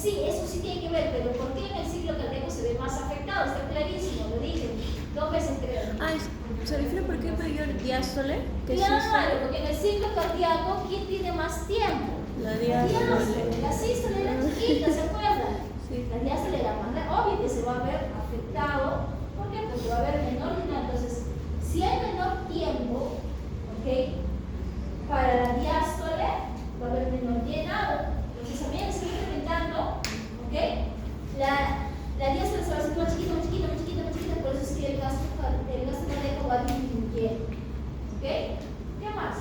Sí, eso sí tiene que ver, pero ¿por qué en el ciclo cardíaco se ve más afectado? Está clarísimo, lo dije 2 veces creo. Ah, ¿se refiere por qué mayor diástole? Que Claro, porque en el ciclo cardíaco, ¿quién tiene más tiempo? La diástole. diástole. La sístole era chiquita, ¿se acuerdan? Sí. La diástole era más grande, obvio que se va a ver afectado. ¿Por qué? Porque va a haber menor llenado. Entonces, si hay menor tiempo, ¿ok?, para la diástole, va a haber menor llenado. Entonces, también se va incrementando, ¿ok? La diástole se va a hacer más chiquita, más chiquita, más chiquita, más chiquita. Por eso es que el gasto cardíaco va disminuyendo. ¿Ok? ¿Qué más?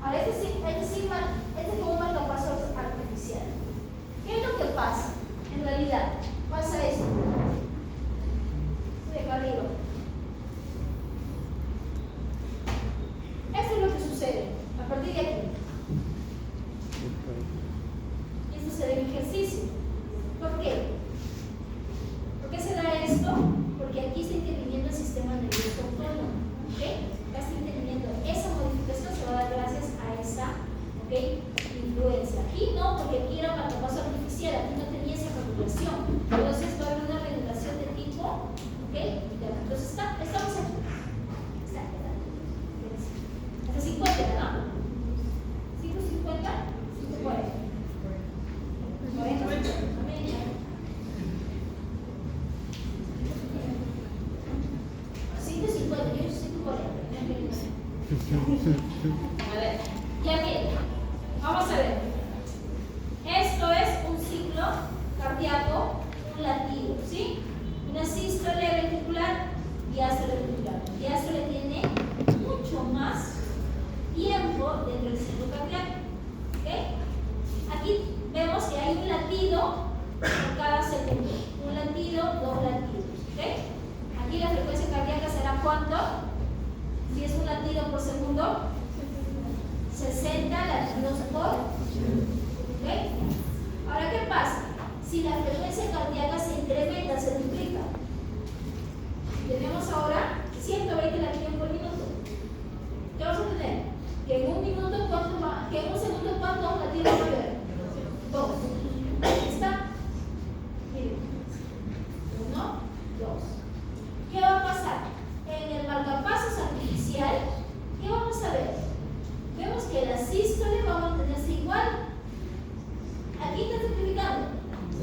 Ahora, este es como un marcapasos artificial. ¿Qué es lo que pasa? En realidad, pasa esto. Sube acá arriba. Esto es lo que sucede a partir de aquí. Y esto se da en ejercicio. ¿Por qué? ¿Por qué se da esto? Porque aquí está interviniendo el sistema nervioso autónomo. ¿Ok? Acá está interviniendo. Esa modificación se va a dar gracias a esa, ¿ok?, influencia. Aquí no, porque aquí era marcapaso artificial, aquí no tenía esa regulación. Entonces va a haber una regulación de tipo, ¿ok? Entonces estamos aquí. Está quedando. Hasta 50, ¿no? 550, 540. 40. Amén. 150, yo 140. A ver, ya miren, vamos a ver. Esto es un ciclo cardíaco, un latido, ¿sí? Una sístole ventricular, diástole ventricular. Diástole tiene mucho más tiempo dentro del ciclo cardíaco, ¿ok? Aquí vemos que hay un latido por cada segundo. Un latido, 2 latidos, ¿ok? Aquí la frecuencia cardíaca será ¿cuánto? Si es un latido por segundo, 60 latidos por. ¿Ok? Ahora, ¿qué pasa? Si la frecuencia cardíaca se incrementa, se duplica. Tenemos ahora 120 latidos por minuto. ¿Qué vamos a tener? Que en un minuto, ¿cuánto va? Que en un segundo, ¿cuántos latidos va a haber? 2. Ahí está. Miren. 1, 2. ¿Qué va a pasar? En el marcapasos artificial, ¿qué vamos a ver? Vemos que la sístole va a mantenerse igual. Aquí está simplificando.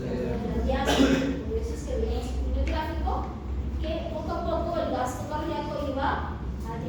La diástole. Por eso es que vemos en el gráfico que poco a poco el gasto cardíaco iba a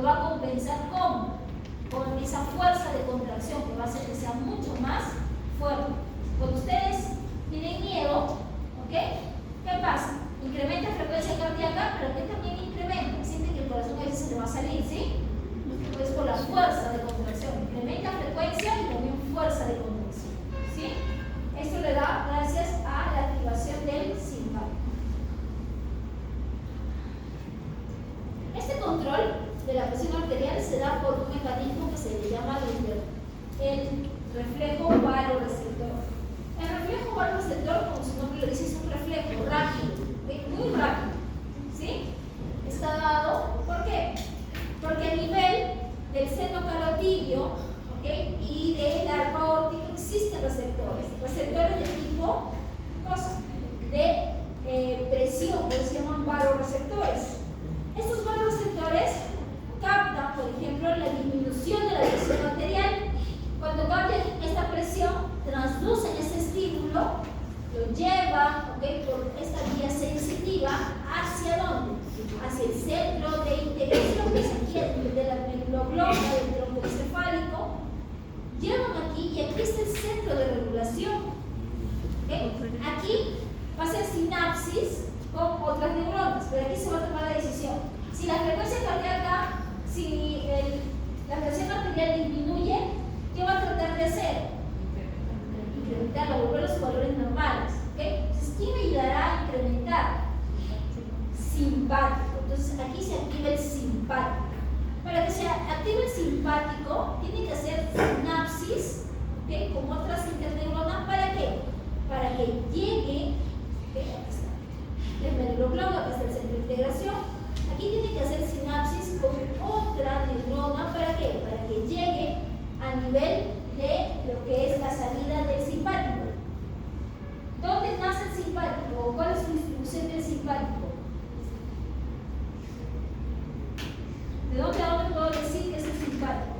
lo va a compensar con esa fuerza de contracción que va a hacer que sea mucho más fuerte. Cuando ustedes tienen miedo, ¿ok? ¿Qué pasa? Incrementa frecuencia cardíaca, pero que también incrementa. Siente que el corazón a veces se le va a salir, ¿sí? Pues por la fuerza de contracción. Incrementa frecuencia y también fuerza de contracción, ¿sí? Esto le da gracias a la activación del simpático. Este control de la presión arterial se da por un mecanismo que se le llama el reflejo varoreceptor. El reflejo varoreceptor, como su nombre lo dice, es un reflejo rápido, ¿okay? Muy rápido, ¿sí? Está dado, ¿por qué? Porque a nivel del seno carotidio, ¿okay? Y del arco aórtico existen receptores de tipo de presión, que se llaman varoreceptores. Estos varoreceptores captan, por ejemplo, la disminución de la presión arterial. Cuando captan esta presión, transducen ese estímulo, lo llevan, ¿okay? Por esta vía sensitiva, ¿hacia dónde? Hacia el centro de integración, que es aquí de la meduloglosa, del tronco encefálico. Llevan aquí y aquí está el centro de regulación. ¿Okay? Aquí va a ser sinapsis con otras neuronas, pero aquí se va a tomar la decisión. Si la frecuencia cardíaca, si la presión arterial disminuye, ¿qué va a tratar de hacer? Incrementar, volver a sus valores normales. ¿Okay? Entonces, ¿quién me ayudará a incrementar? Simpático. Entonces, aquí se activa el simpático. Para que se active el simpático, tiene que hacer sinapsis, ¿okay? Con otras interneuronas. ¿Para qué? Para que llegue, ¿okay? Aquí está, el medullogloma, que está el centro de integración. Aquí tiene que hacer sinapsis con otra neurona. ¿Para qué? Para que llegue a nivel de lo que es la salida del simpático. ¿Dónde nace el simpático? ¿Cuál es su distribución del simpático? ¿De dónde a dónde puedo decir que es el simpático?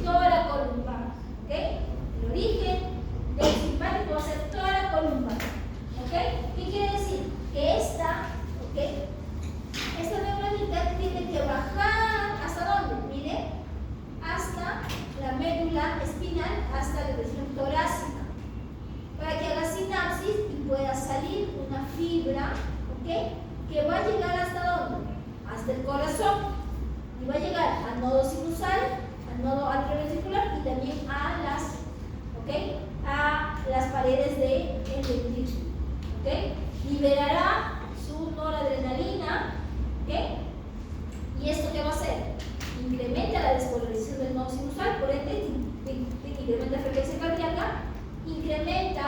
Tóraco-lumbar. ¿Ok? El origen del simpático va a ser tóraco-lumbar. ¿Ok? ¿Qué quiere decir? Que esta neuronita tiene que bajar ¿hasta dónde? Mire, hasta la médula espinal, hasta la región torácica, para que haga sinapsis y pueda salir una fibra, ¿ok? Que va a llegar ¿hasta dónde? Hasta el corazón, y va a llegar al nodo sinusal, al nodo atrioventricular y también a las paredes del ventrículo, ¿ok? Liberará su noradrenalina, ¿ok? ¿Y esto qué va a hacer? Incrementa la despolarización del nodo sinusal, por ende incrementa la frecuencia cardíaca, incrementa,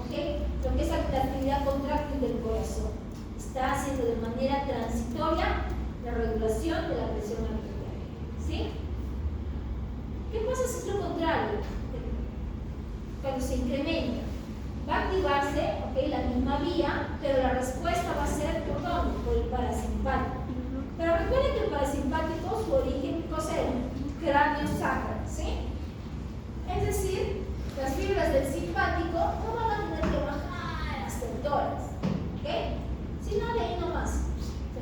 ¿okay? Lo que es la actividad contráctil del corazón. Está haciendo de manera transitoria la regulación de la presión arterial. ¿Sí? ¿Qué pasa si es lo contrario? Cuando se incrementa, va a activarse, ¿okay? La misma vía, pero la respuesta va a ser ¿por dónde? Por el parasimpático. Pero recuerden que el parasimpático, su origen, ¿qué era? Cráneo sacral, ¿sí? Es decir, las fibras del simpático no van a tener que bajar hasta el tórax, ¿ok? Sino de ahí nomás.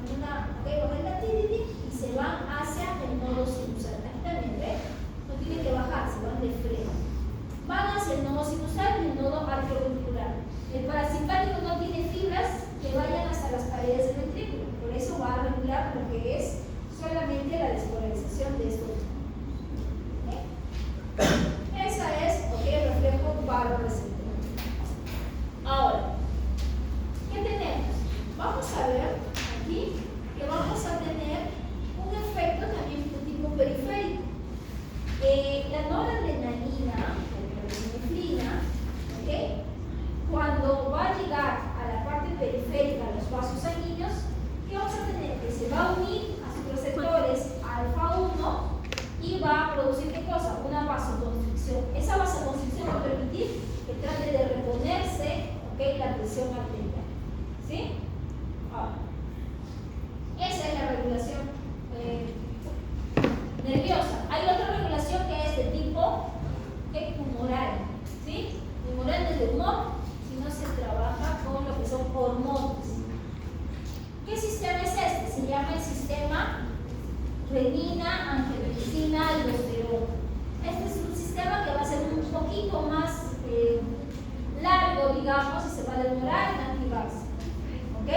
Bajan la tiroides y se van hacia el nodo sinusal. Aquí también, ¿ves? No tienen que bajar, se van de frente. Van hacia el nodo sinusal y el nodo atrioventricular. El parasimpático no tiene fibras que vayan hasta las paredes del ventrículo, por eso va a regular lo que es solamente la despolarización de estos. Esa es, el reflejo varoreceptor. Ahora, ¿qué tenemos? Vamos a ver aquí que vamos a tener un efecto también de tipo periférico. La noradrenalina, la norepinefrina, ¿ok? Cuando va a llegar a la parte periférica, a los vasos sanguíneos, ¿qué vamos a tener? Que se va a unir a sus receptores alfa 1 y va a producir ¿qué cosa? Una vasoconstricción. Esa vasoconstricción va a permitir que trate de reponerse, ¿ok? La presión arterial. ¿Sí? Ahora, esa es la regulación nerviosa. Hay otra regulación que es de tipo humoral. ¿Sí? Humoral tiempo, digamos, y se va a demorar en activarse. ¿Ok?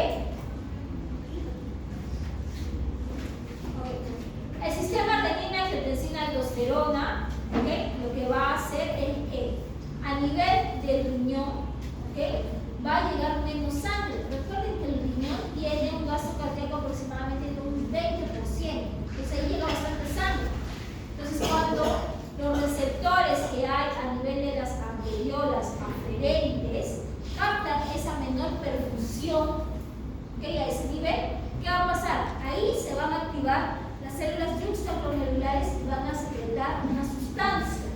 El sistema renina, angiotensina, aldosterona, ¿okay? Lo que va a hacer es que a nivel del riñón, ¿okay? Va a llegar menos sangre. Recuerden que el riñón tiene un gasto cardíaco aproximadamente de un 20%, entonces ahí llega bastante sangre. Entonces cuando los receptores que hay a nivel de las arteriolas aferentes captan esa menor perfusión, ¿okay? A ese nivel, ¿qué va a pasar? Ahí se van a activar las células yuxtaglomerulares y van a secretar una sustancia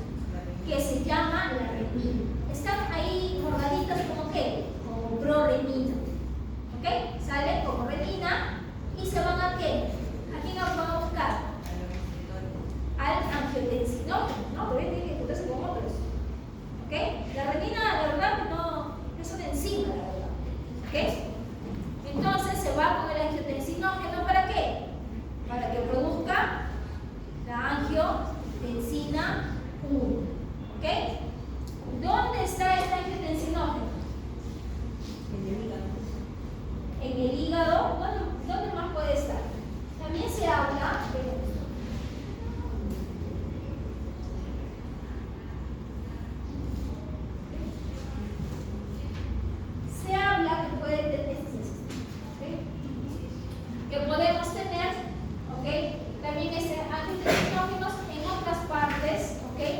que se llama la renina. Están ahí moraditas como ¿qué? Como prorenina. ¿Ok? Sale como renina y se van a ¿qué? ¿A quién van a buscar? Al angiotensinógeno, ¿no? Pero tiene que juntarse con otros. ¿Ok? La renina, la verdad, no es una enzima, la verdad. ¿Ok? Entonces se va con el angiotensinógeno, ¿para qué? Para que produzca la angiotensina 1. ¿Ok? ¿Dónde está este angiotensinógeno? En el hígado. ¿Dónde más puede estar? También se habla que puede tener, ¿okay? Que podemos tener, ¿okay? También angiotensinógenos en otras partes, ¿okay?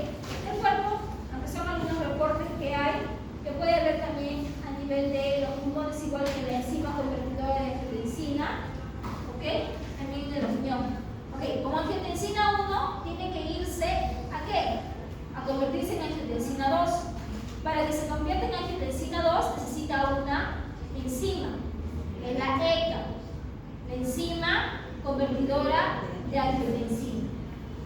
del cuerpo, aunque son algunos reportes que hay, que puede haber también a nivel de los pulmones, igual que la enzima convertidora de angiotensina, ¿okay? También en el riñón. ¿Okay? Como angiotensina 1 tiene que irse ¿a qué? A convertirse en angiotensina 2. Para que se convierta en angiotensina 2 necesita una enzima, que es la ECA, la enzima convertidora de angiotensina.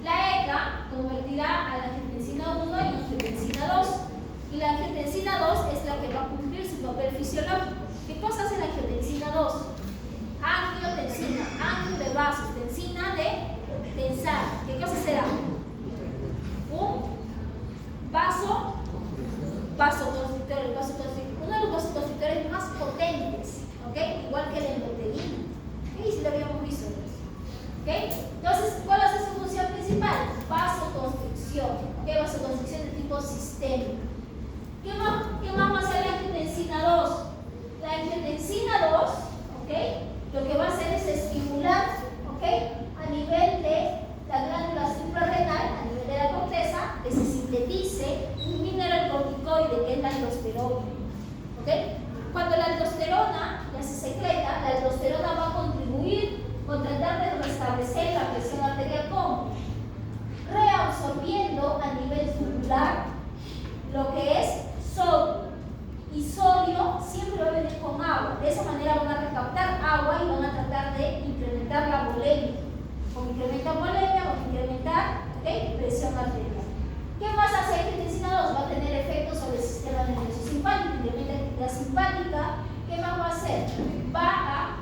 La ECA convertirá a la angiotensina 1 en angiotensina 2. Y la angiotensina 2 es la que va a cumplir su papel fisiológico. ¿Qué cosa hace la angiotensina 2? Angiotensina, angio de vasos, tensina de tensar. ¿Qué cosa será? Un vasoconstrictor. El vasoconstrictor, uno de los vasoconstrictores más potentes, ¿okay? Igual que la endotelina. ¿Okay? Si lo habíamos visto. ¿Okay? Entonces, ¿cuál es su función principal? Vasoconstricción. ¿Okay? Vasoconstricción de tipo sistémico. ¿Qué más va a hacer la angiotensina 2? La angiotensina 2, ¿okay? Lo que va a hacer es estimular, ¿okay? A nivel de la glándula suprarrenal, a nivel de la corteza, que se sintetice un mineralocorticoide que es la aldosterona. ¿Okay? Cuando la aldosterona ya se secreta, la aldosterona va a contribuir con tratar de restablecer la presión arterial como reabsorbiendo a nivel tubular lo que es sodio. Y sodio siempre va a venir con agua. De esa manera van a recaptar agua y van a tratar de incrementar la volemia. Con incrementar volemia, con incrementar, ¿okay? Presión arterial. ¿Qué más hace la angiotensina 2? Va a tener efectos sobre el sistema nervioso simpático, incrementa la actividad simpática. ¿Qué más va a hacer? Va a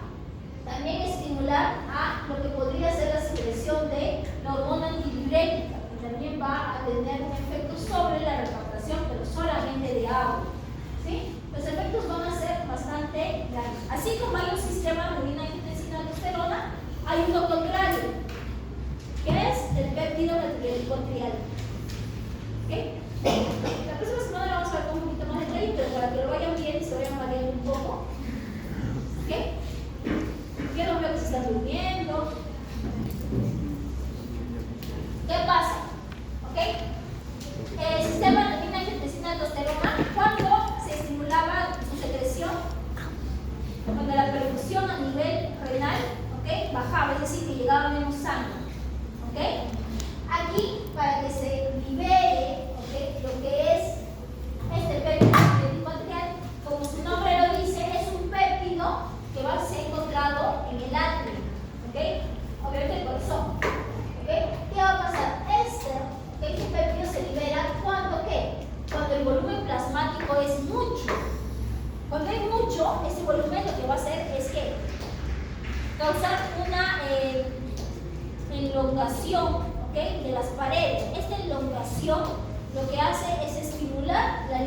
también estimular a lo que podría ser la secreción de la hormona antidiurética, que también va a tener un efecto sobre la recaptación, pero solamente de agua. ¿Sí? Los efectos van a ser bastante grandes. Así como hay un sistema de renina-angiotensina aldosterona, hay uno contrario, que es el péptido metilglicol-trial. ¿Okay? La próxima semana vamos a ver con un poquito más de detalle, pero para que lo vayan viendo y se vayan variando un poco. ¿Okay? Yo no veo que se están durmiendo. ¿Qué pasa? ¿Okay? El sistema de renina-angiotensina aldosterona, cuando se estimulaba su secreción, cuando la perfusión a nivel renal, ¿okay? Bajaba, es decir, que llegaba menos sangre. ¿Okay? Aquí, para que se libere, ¿okay? Lo que es este péptido metilglicol-trial, como su nombre lo dice, es un péptido que va a ser encontrado en el atrio, ¿okay? Obviamente el corazón. ¿Okay? ¿Qué va a pasar? Este péptido se libera cuando ¿qué? Cuando el volumen plasmático es mucho. Cuando hay mucho, ese volumen lo que va a hacer es que causar una elongación, ¿okay? De las paredes. Esta elongación lo que hace es estimular la